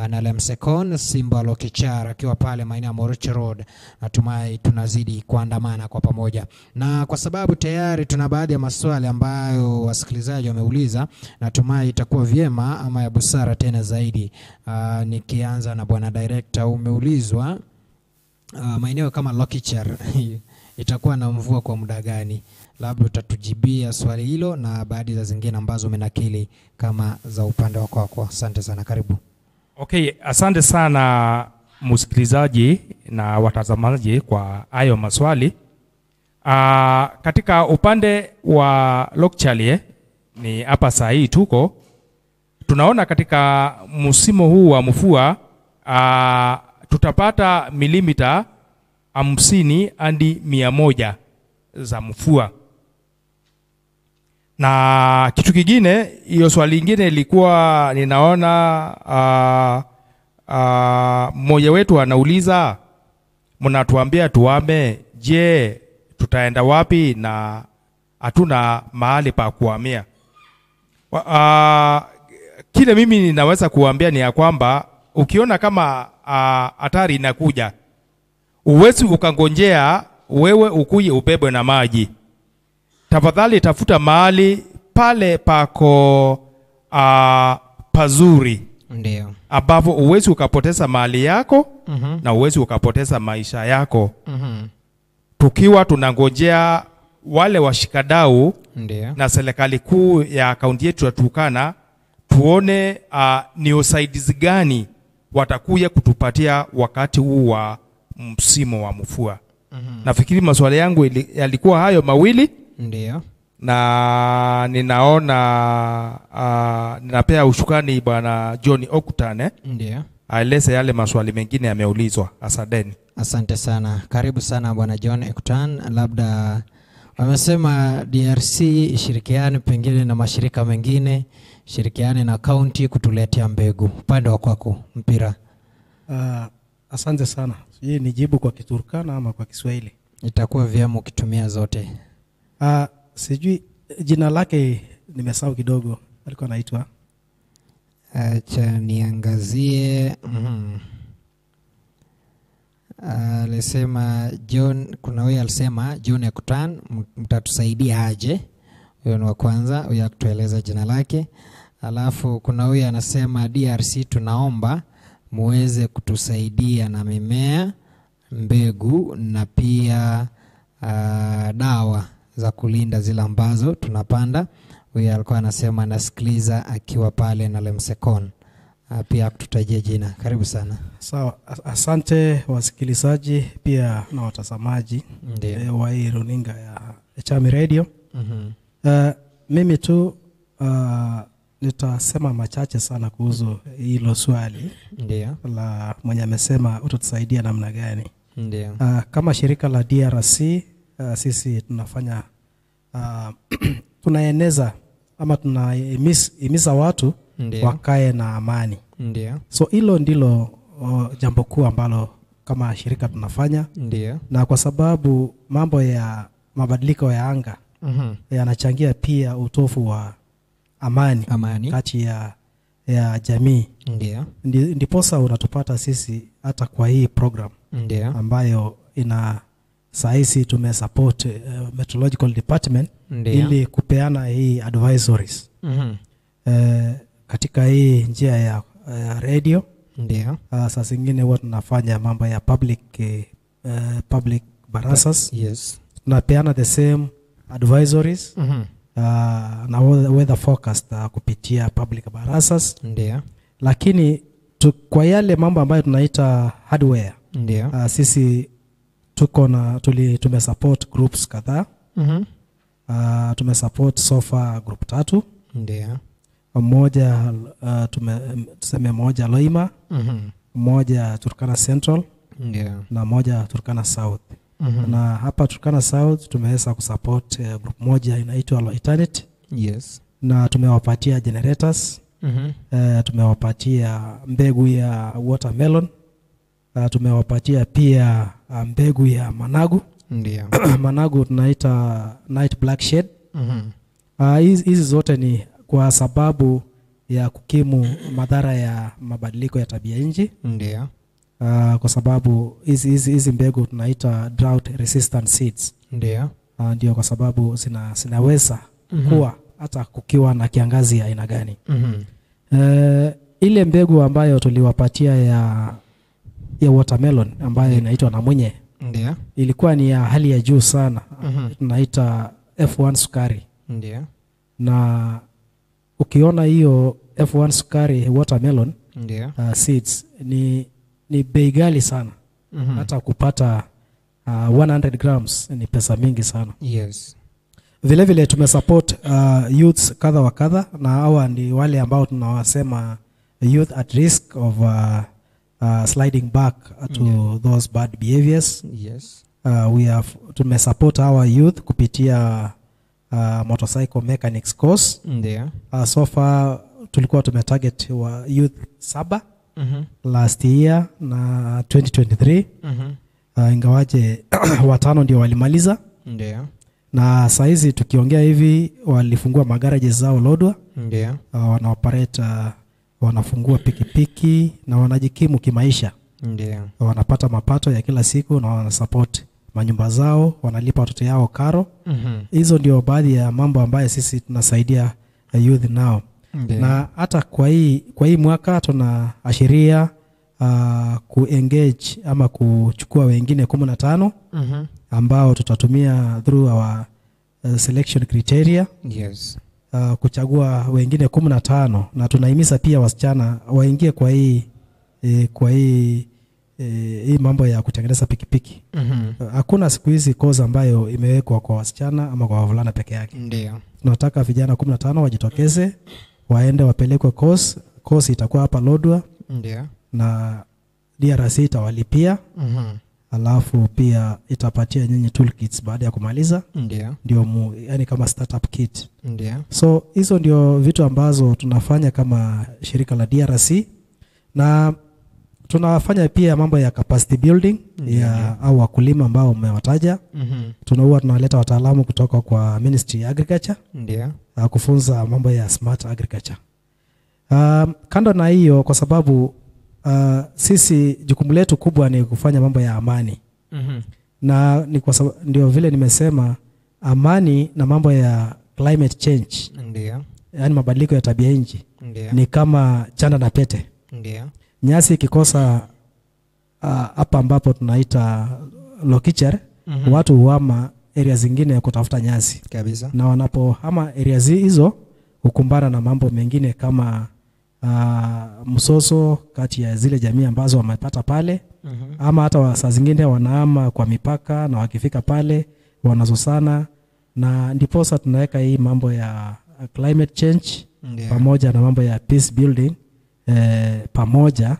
na Lemsekon. Simba Lokichara akiwa pale maeneo ya Moroche Road. Natumai tunazidi kuandamana kwa pamoja, na kwa sababu tayari tuna baadhi ya maswali ambayo wasikilizaji wameuliza, natumai itakuwa vyema ama ya busara tena zaidi nikianza na bwana director. Umeulizwa maeneo kama Lokichara itakuwa na mvua kwa muda gani? Labda utatujibia swali hilo na baadhi za zingine ambazo umenakili kama za upande wako. Asante sana, karibu. Okay, asante sana msikilizaji na watazamaji kwa hayo maswali. Katika upande wa Lokichara ni hapa saa hii tunaona katika msimu huu wa mvua tutapata milimita 50 hadi 100 za mvua. Na kitu kingine, hiyo swali lingine ilikuwa ninaona mmoja wetu anauliza, mnatuambia tuame, je, tutaenda wapi na hatuna mahali pa kuhamia? Kile mimi ninaweza kuambia ni ya kwamba ukiona kama hatari inakuja, uwezi ukangonjea wewe ukuje ubebwe na maji. Tafadhali tafuta mahali pale pako pazuri, ndio ambapo uwezi ukapoteza mali yako na uwezi ukapoteza maisha yako. Tukiwa tunangojea wale washikadau na serikali kuu ya kaunti yetu ya Turkana, tuone ni usaidizi gani watakuja kutupatia wakati huu wa msimu wa mvua. Nafikiri maswali yangu yalikuwa hayo mawili. Ndio. Na ninaona ninapea ushukrani bwana John Okutan. Ndio. Aeleze yale maswali mengine yameulizwa. Asanteni. Asante sana. Karibu sana bwana John Okutan. Labda wamesema DRC ishirikiane pengine na mashirika mengine, shirikiane na county kutuletea mbegu. Upande wa kwako mpira. Asante sana. Hii ni jibu kwa Kiturkana ama kwa Kiswahili? Itakuwa vyema ukitumia zote. Sijui jina lake nimesahau kidogo. Alikuwa anaitwa acha niangazie. Alisema John, kuna huyu alisema John Okutan, mtatusaidia aje? Huyo ni wa kwanza, huyo akutueleza jina lake. Alafu kuna huyu anasema DRC tunaomba muweze kutusaidia na mimea, mbegu na pia dawa za kulinda zile ambazo tunapanda. Huyo alikuwa anasema nasikiliza akiwa pale na Lemsekon. Pia kututajia jina. Karibu sana. Sawa, asante wasikilizaji pia na watazamaji wa hii runinga ya Echami Radio. Mimi tu nitasema machache sana kuhusu hilo swali. Ndio. La mwenye amesema utatusaidia namna gani? Ndio. Kama shirika la DRC sisi tunafanya tunaeneza ama tunahimiza watu wakae na amani. Ndio. So hilo ndilo jambo kuu ambalo kama shirika tunafanya. Ndio. Na kwa sababu mambo ya mabadiliko ya anga yanachangia pia utofu wa amani. Amani kati ya ya jamii. Ndio. Ndiposa unatupata sisi hata kwa hii program Ndio. ambayo ina saisi tumesupport meteorological department Ndio. ili kupeana hii advisories katika hii njia ya radio. Ndio. Saa zingine huwa tunafanya mambo ya public barasas. Yes. Tunapeana the same advisories na weather forecast kupitia public barasas. Ndio. Lakini kwa yale mambo ambayo tunaita hardware, Ndio. sisi tumesupport groups kadhaa. Tumesupport sofa group 3. Ndio. Moja tuseme moja Loima, moja Turkana Central, Ndio. na moja Turkana South. Na hapa Turkana South tumeweza kusupport group moja inaitwa Loitanet. Yes. Na tumewapatia generators. Tumewapatia mbegu ya watermelon. Tumewapatia pia mbegu ya managu. Ndio. Managu tunaita night black shade. Hizi zote ni kwa sababu ya kukimu madhara ya mabadiliko ya tabia nchi. Ndio. Kwa sababu hizi mbegu tunaita drought resistant seeds. Ndio. Ndio kwa sababu zinaweza kuwa hata kukiwa na kiangazi ya aina gani. Ile mbegu ambayo tuliwapatia ya watermelon ambayo inaitwa Namunye. Ndio. Ilikuwa ni ya hali ya juu sana. Tunaita F1 sukari. Ndio. Na ukiona hiyo F1 sukari watermelon seeds ni bei ghali sana. Hata kupata 100 grams ni pesa mingi sana. Yes. Vile vile tumesupport youths kadha wa kadha, na hawa ni wale ambao tunawasema youth at risk of sliding back to those bad behaviors. Yes. Tumesupport our youth kupitia motorcycle mechanics course. Ndio. So far tulikuwa tumetarget wa youth 7 last year na 2023. Ingawaje 5 ndio walimaliza. Ndio. Na saizi tukiongea hivi walifungua magarages zao Lodwa. Ndio. Wanaoperate wanafungua pikipiki na wanajikimu kimaisha. Ndio. Wanapata mapato ya kila siku na wanasupport manyumba zao, wanalipa watoto yao karo. Hizo ndio baadhi ya mambo ambayo sisi tunasaidia youth nao. Na hata kwa hii mwaka tunaashiria kuengage ama kuchukua wengine 15 ambao tutatumia through our selection criteria. Yes. Kuchagua wengine 15, na tunahimiza pia wasichana waingie kwa hii mambo ya kutengeneza pikipiki. Hakuna siku hizi kozi ambayo imewekwa kwa wasichana ama kwa wavulana peke yake. Ndio. Tunataka vijana 15 wajitokeze, waende wapelekwe course. Course itakuwa hapa Lodwa. Ndio. Na DRC itawalipia. Alafu pia itapatia nyinyi toolkits baada ya kumaliza. Ndio yani kama startup kit. Ndio. So hizo ndio vitu ambazo tunafanya kama shirika la DRC, na tunafanya pia mambo ya capacity building ya au wakulima ambao umewataja. Tunaleta wataalamu kutoka kwa Ministry ya Agriculture. Ndio. Kufunza mambo ya smart agriculture. Kando na hiyo, kwa sababu sisi jukumu letu kubwa ni kufanya mambo ya amani. Na ni kwa sababu ndio vile nimesema amani na mambo ya climate change. Ndio. Yani mabadiliko ya tabia nchi. Ni kama chanda na pete. Ndio. Nyasi ikikosa hapa ambapo tunaita Lokicher, watu huama area zingine kutafuta nyasi. Kabisa. Na wanapohama area hizo hukumbana na mambo mengine kama msoso kati ya zile jamii ambazo wamepata pale. Ama hata saa zingine wanahama kwa mipaka, na wakifika pale wanazosana, na ndiposa tunaweka hii mambo ya climate change pamoja na mambo ya peace building pamoja,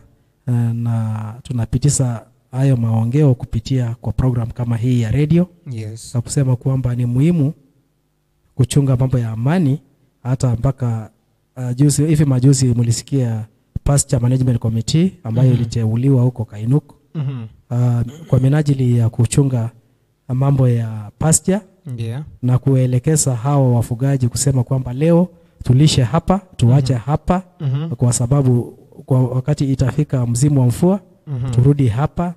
na tunapitisha hayo maongeo kupitia kwa program kama hii ya radio. Yes. Na kusema kwamba ni muhimu kuchunga mambo ya amani. Hata mpaka hivi majuzi mulisikia Pasture Management Committee ambayo iliteuliwa huko Kainuk kwa minajili ya kuchunga mambo ya pasture. Ndio. Na kuelekeza hao wafugaji kusema kwamba leo tulishe hapa, tuache hapa kwa sababu kwa wakati itafika msimu wa mvua turudi hapa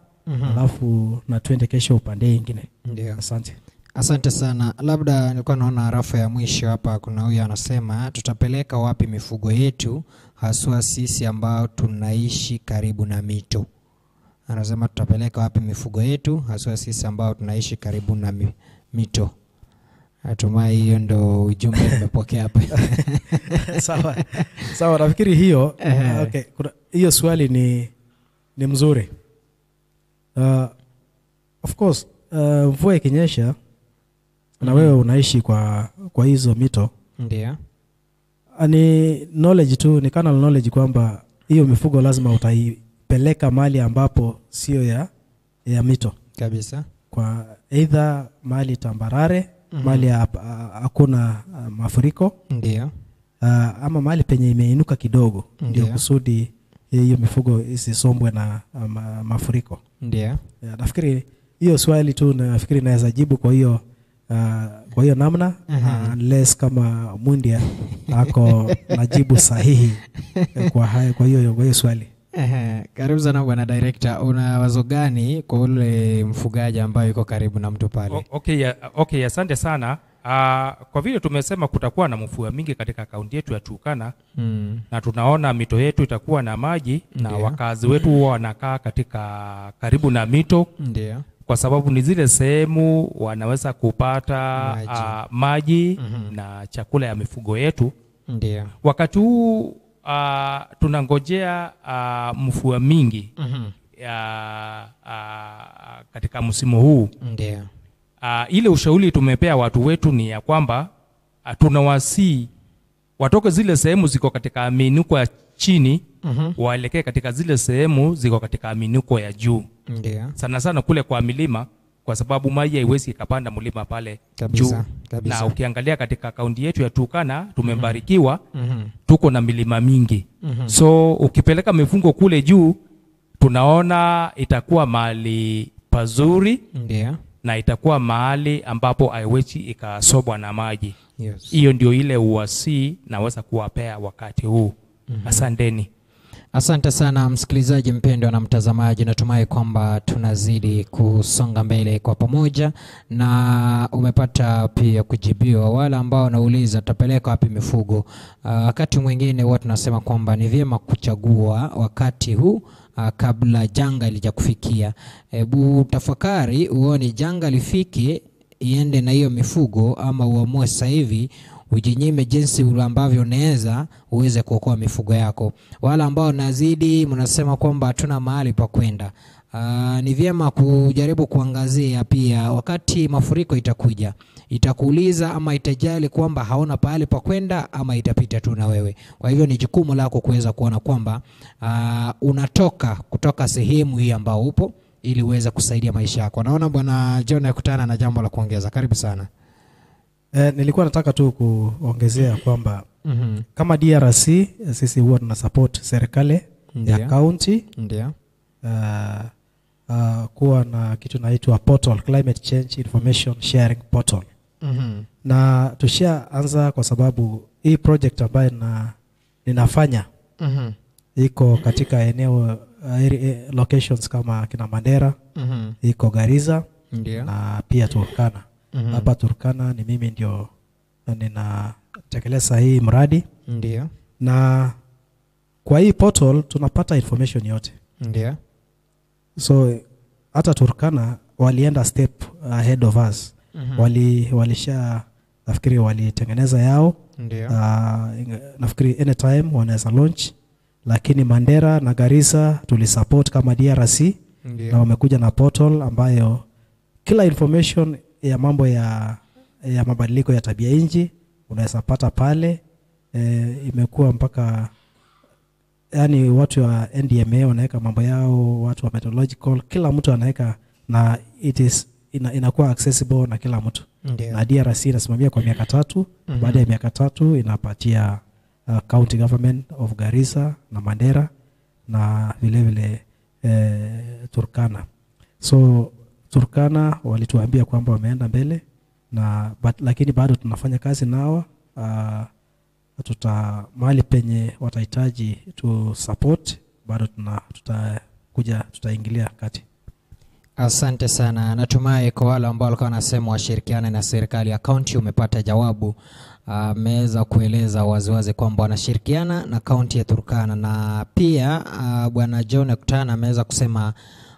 alafu na twende kesho upande mwingine. Ndio. Asante. Asante sana. Labda nilikuwa naona rafa ya mwisho hapa, kuna huyu anasema tutapeleka wapi mifugo yetu haswa sisi ambao tunaishi karibu na mito. Anasema tutapeleka wapi mifugo yetu haswa sisi ambao tunaishi karibu na mito. Natumai hiyo ndo ujumbe nimepokea hapa. Sawa. Sawa, nafikiri hiyo okay, hiyo swali ni mzuri. Of course, mvua ikinyesha na wewe unaishi kwa hizo mito. Ndio. Ni knowledge tu, ni canal knowledge kwamba hiyo mifugo lazima utaipeleka mahali ambapo sio ya mito. Kabisa. Kwa either mahali tambarare, mahali hakuna mafuriko. Ndio. Ama mahali penye imeinuka kidogo, ndio kusudi hiyo mifugo isisombwe na mafuriko. Ndio. Nafikiri hiyo swali tu nafikiri naweza jibu kwa hiyo namna unless kama Mundia ako najibu sahihi kwa hiyo swali. Karibu sana bwana director, una wazo gani kwa ule mfugaji ambaye yuko karibu na mto pale? Okay, asante sana. Kwa vile tumesema kutakuwa na mvua mingi katika kaunti yetu ya Turkana na tunaona mito yetu itakuwa na maji na wakazi wetu wanakaa katika karibu na mito. Ndio. Kwa sababu ni zile sehemu wanaweza kupata maji na chakula ya mifugo yetu. Ndio. Wakati huu tunangojea mvua mingi katika msimu huu. Ndio. Ile ushauri tumepea watu wetu ni ya kwamba tunawasi watoke zile sehemu ziko katika minuko ya chini waelekee katika zile sehemu ziko katika minuko ya juu. Ndio. Sana sana kule kwa milima, kwa sababu maji haiwezi ikapanda mlima pale juu. Na ukiangalia katika kaunti yetu ya Turkana tumebarikiwa, tuko na milima mingi. So ukipeleka mifugo kule juu tunaona itakuwa mahali pazuri. Ndio. Na itakuwa mahali ambapo haiwezi ikasobwa na maji. Yes. Hiyo ndio ile uwasi naweza kuwapea wakati huu. Asanteni. Asante sana msikilizaji mpendwa na mtazamaji, natumai kwamba tunazidi kusonga mbele kwa pamoja na umepata pia kujibiwa. Wale ambao wanauliza tutapeleka wapi mifugo, wakati mwingine huwa tunasema kwamba ni vyema kuchagua wakati huu kabla janga lijakufikia. Hebu tafakari uone janga lifike iende na hiyo mifugo, ama uamue sasa hivi ujinyime jinsi ambavyo unaweza uweze kuokoa mifugo yako. Wala ambao nazidi mnasema kwamba hatuna mahali pa kwenda, ni vyema kujaribu kuangazia pia wakati mafuriko itakuja, itakuuliza ama itajali kwamba haona pahali pa kwenda ama itapita tu na wewe. Kwa hivyo ni jukumu lako kuweza kuona kwamba unatoka kutoka sehemu hii ambao upo ili uweze kusaidia maisha yako. Naona bwana John akutana na jambo la kuongeza. Karibu sana. Nilikuwa nataka tu kuongezea kwamba kama DRC sisi huwa tuna support serikali ya county. Ndio. Kuwa na kitu naitwa portal, Climate Change Information Sharing Portal. Na tushaanza kwa sababu hii project ambayo ninafanya iko katika eneo locations kama kina Mandera, iko Garissa na pia Turkana. Hapa Turkana ni mimi ndio ninatekeleza hii mradi. Ndio. Na kwa hii portal tunapata information yote. Ndio. So hata Turkana walienda step ahead of us. Walisha nafikiri walitengeneza yao. Ndio. Nafikiri anytime wanaweza launch, lakini Mandera na Garissa tulisupport kama DRC. Ndio. Na wamekuja na portal ambayo kila information ya mambo ya mabadiliko ya tabia nchi unaweza pata pale. Imekuwa mpaka yani watu wa NDMA wanaweka mambo yao, watu wa meteorological, kila mtu anaweka na inakuwa accessible na kila mtu. Ndiyo. Na DRC inasimamia kwa miaka 3. Baada ya miaka 3 inapatia county government of Garissa na Mandera na vile vile Turkana. So Turkana walituambia kwamba wameenda mbele na lakini bado tunafanya kazi nao. mahali penye watahitaji tu support, bado tutaingilia kati. Asante sana. Natumai kwa wale ambao walikuwa wanasema washirikiane na serikali ya kaunti umepata jawabu. Ameweza kueleza waziwazi kwamba wanashirikiana na kaunti ya Turkana, na pia bwana John Ekutana ameweza kusema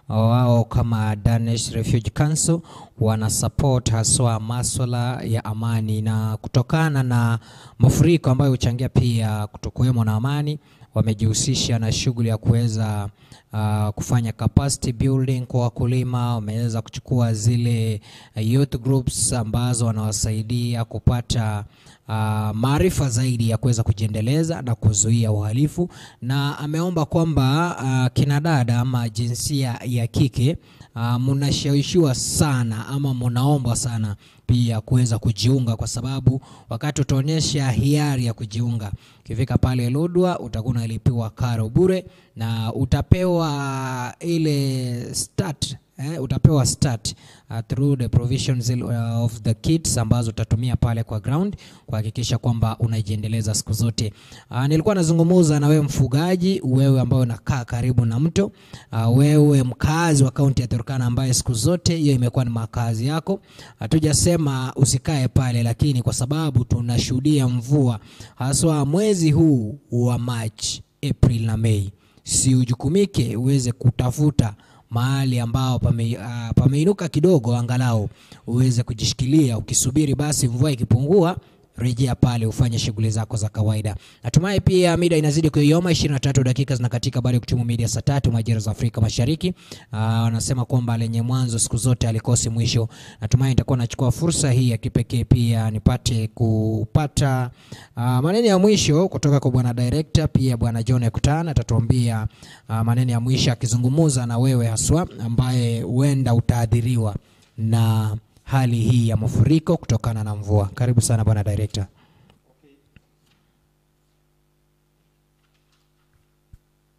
wao kama Danish Refugee Council wana support haswa masuala ya amani, na kutokana na mafuriko ambayo huchangia pia kutokuwemo na amani, wamejihusisha na shughuli ya kuweza kufanya capacity building kwa wakulima. Wameweza kuchukua zile youth groups ambazo wanawasaidia kupata maarifa zaidi ya kuweza kujiendeleza na kuzuia uhalifu, na ameomba kwamba kina dada ama jinsia ya kike mnashawishiwa sana ama mnaomba sana pia kuweza kujiunga, kwa sababu wakati utaonyesha hiari ya kujiunga, kifika pale Lodwar utakuwa unalipiwa karo bure na utapewa ile start utapewa start through the provisions of the kits ambazo utatumia pale kwa ground kuhakikisha kwamba unajiendeleza siku zote. Nilikuwa nazungumza na wewe mfugaji, wewe ambao unakaa karibu na mto, wewe mkazi wa kaunti ya Turkana ambaye siku zote hiyo imekuwa ni makazi yako. Hatujasema usikae pale, lakini kwa sababu tunashuhudia mvua haswa mwezi huu wa March, April na May, si ujukumike uweze kutafuta mahali ambao pameinuka kidogo, angalau uweze kujishikilia ukisubiri basi mvua ikipungua rejea pale ufanye shughuli zako za kawaida. Natumai pia mida inazidi kuyoma, 23 dakika zinakatika baada ya kutumu media saa 3 majira za Afrika Mashariki. Wanasema kwamba lenye mwanzo siku zote alikosi mwisho. Natumai nitakuwa nachukua fursa hii ya kipekee pia nipate kupata maneno ya mwisho kutoka kwa bwana director, pia bwana John Ekutana atatuambia maneno ya mwisho akizungumza na wewe haswa ambaye huenda utaadhiriwa na hali hii ya mafuriko kutokana na mvua. Karibu sana bwana director.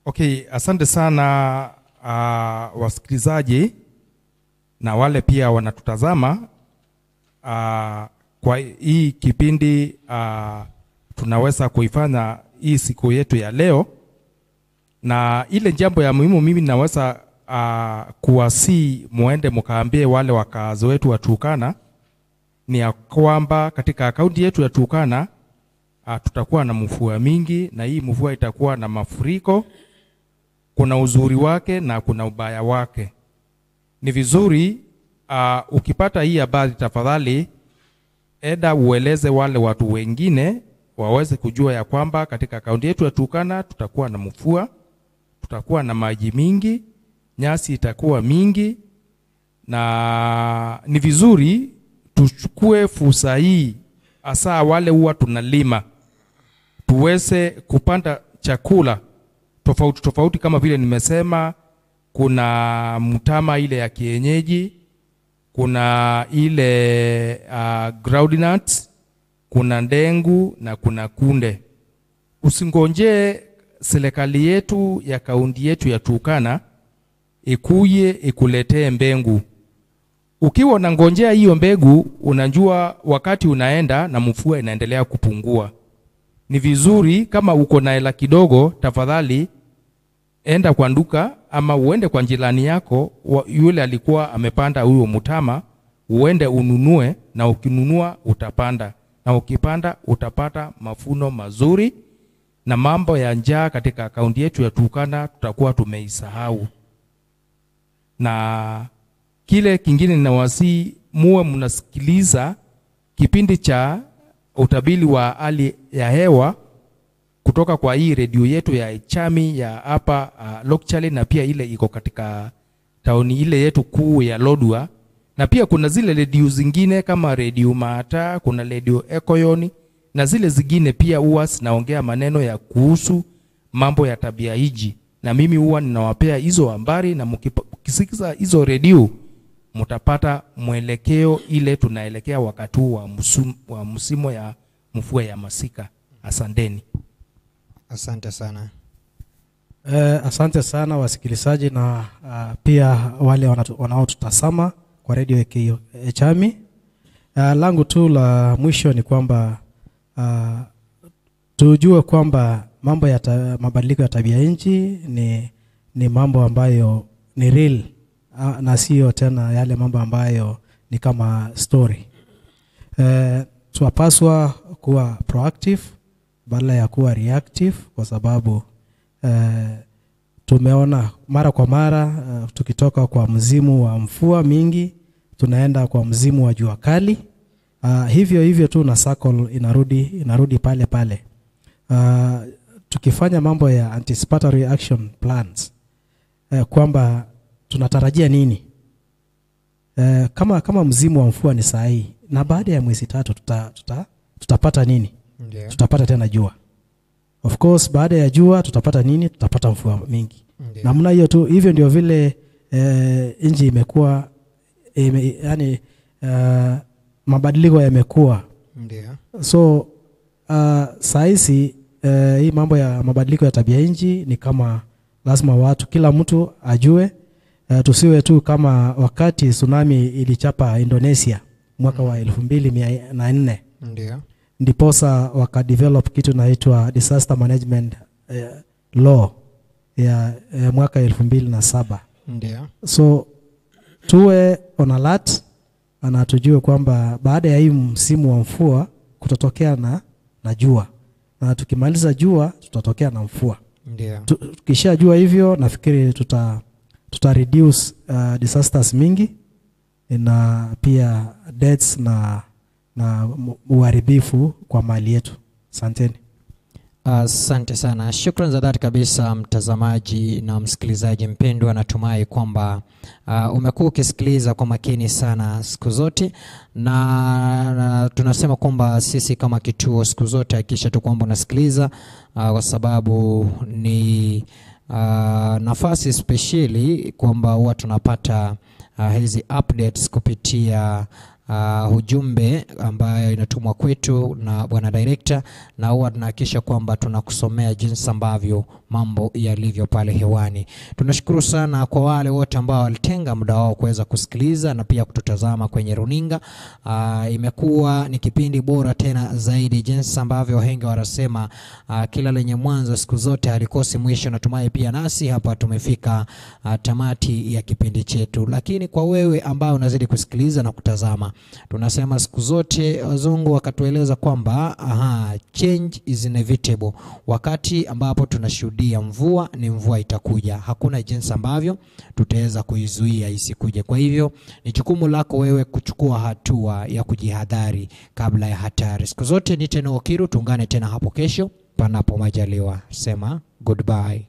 Okay, asante sana wasikilizaji na wale pia wanatutazama. Kwa hii kipindi tunaweza kuifanya hii siku yetu ya leo, na ile jambo ya muhimu mimi naweza kuwasi muende mkaambie wale wakazi wetu wa Turkana ni ya kwamba katika kaunti yetu ya Turkana tutakuwa na mvua mingi, na hii mvua itakuwa na mafuriko. Kuna uzuri wake na kuna ubaya wake. Ni vizuri ukipata hii habari, tafadhali eda ueleze wale watu wengine waweze kujua ya kwamba katika kaunti yetu ya Turkana tutakuwa na mvua, tutakuwa na maji mingi, nyasi itakuwa mingi, na ni vizuri tuchukue fursa hii hasa wale huwa tunalima tuweze kupanda chakula tofauti tofauti. Kama vile nimesema, kuna mtama ile ya kienyeji, kuna ile groundnuts, kuna ndengu na kuna kunde. Usingonje serikali yetu ya kaunti yetu ya Turkana ikuye ikuletee mbengu. Ukiwa unangojea hiyo mbegu, unajua wakati unaenda na mvua inaendelea kupungua. Ni vizuri kama uko na hela kidogo, tafadhali enda kwa duka ama uende kwa jirani yako yule alikuwa amepanda huyo mtama, uende ununue, na ukinunua utapanda, na ukipanda utapata mafuno mazuri, na mambo ya njaa katika kaunti yetu ya Turkana tutakuwa tumeisahau. Na kile kingine ninawasi muwe mnasikiliza kipindi cha utabiri wa hali ya hewa kutoka kwa hii redio yetu ya Echami ya hapa Lokchale, na pia ile iko katika tauni ile yetu kuu ya Lodwar. Na pia kuna zile redio zingine kama redio Mata, kuna redio Ekoyoni na zile zingine pia huwa zinaongea maneno ya kuhusu mambo ya tabia hiji. Na mimi huwa ninawapea hizo habari, na mkisikiza hizo redio mtapata mwelekeo ile tunaelekea wakati wa msimu ya mvua ya masika. Asanteni. Asante sana. Asante sana wasikilizaji na pia wale wanaotutazama kwa radio Echami. Langu tu la mwisho ni kwamba tujue kwamba mambo ya mabadiliko ya tabia nchi ni mambo ambayo ni real, na sio tena yale mambo ambayo ni kama story. Tunapaswa kuwa proactive badala ya kuwa reactive, kwa sababu tumeona mara kwa mara tukitoka kwa mzimu wa mvua mingi tunaenda kwa mzimu wa jua kali. Hivyo tu na cycle inarudi pale pale. Tukifanya mambo ya anticipatory action plans, kwamba tunatarajia nini, kama mzimu wa mvua ni sahihi, na baada ya mwezi 3 tutapata nini? Ndio. Tutapata tena jua. Of course baada ya jua tutapata nini? Tutapata mvua mingi. Ndio. Namna hiyo tu, hivyo ndio vile nchi imekuwa, yani mabadiliko yamekuwa. Ndio. So saisi hii mambo ya mabadiliko ya tabia nchi ni kama lazima kila mtu ajue, tusiwe tu kama wakati tsunami ilichapa Indonesia mwaka wa 2004. Ndio. Ndiposa wakadevelop kitu inaitwa disaster management law ya mwaka 2007. Ndio. So tuwe on alert na tujue kwamba baada ya hii msimu wa mvua kutatokea na jua, na tukimaliza jua tutatokea na mvua. Ndio. Tukishajua hivyo, nafikiri tuta reduce disasters mingi na pia deaths na uharibifu kwa mali yetu. Asanteni. Asante sana. Shukrani za dhati kabisa mtazamaji na msikilizaji mpendwa, natumai kwamba umekuwa ukisikiliza kwa makini sana siku zote, na tunasema kwamba sisi kama kituo siku zote hakikisha tu kwamba unasikiliza, kwa sababu ni nafasi speciali kwamba huwa tunapata hizi updates kupitia ujumbe ambayo inatumwa kwetu na bwana director, na huwa tunahakikisha kwamba tunakusomea jinsi ambavyo mambo yalivyo pale hewani. Tunashukuru sana kwa wale wote ambao walitenga muda wao kuweza kusikiliza na pia kututazama kwenye runinga. Imekuwa ni kipindi bora tena zaidi, jinsi ambavyo wahenga wanasema kila lenye mwanzo siku zote halikosi mwisho. Natumai pia nasi hapa tumefika tamati ya kipindi chetu, lakini kwa wewe ambao unazidi kusikiliza na kutazama, tunasema siku zote wazungu wakatueleza kwamba change is inevitable. Wakati ambapo tunashuhudia mvua, ni mvua itakuja, hakuna jinsi ambavyo tutaweza kuizuia isikuje. Kwa hivyo ni jukumu lako wewe kuchukua hatua ya kujihadhari kabla ya hatari. Siku zote ni tena Okiru, tuungane tena hapo kesho panapo majaliwa. Sema goodbye.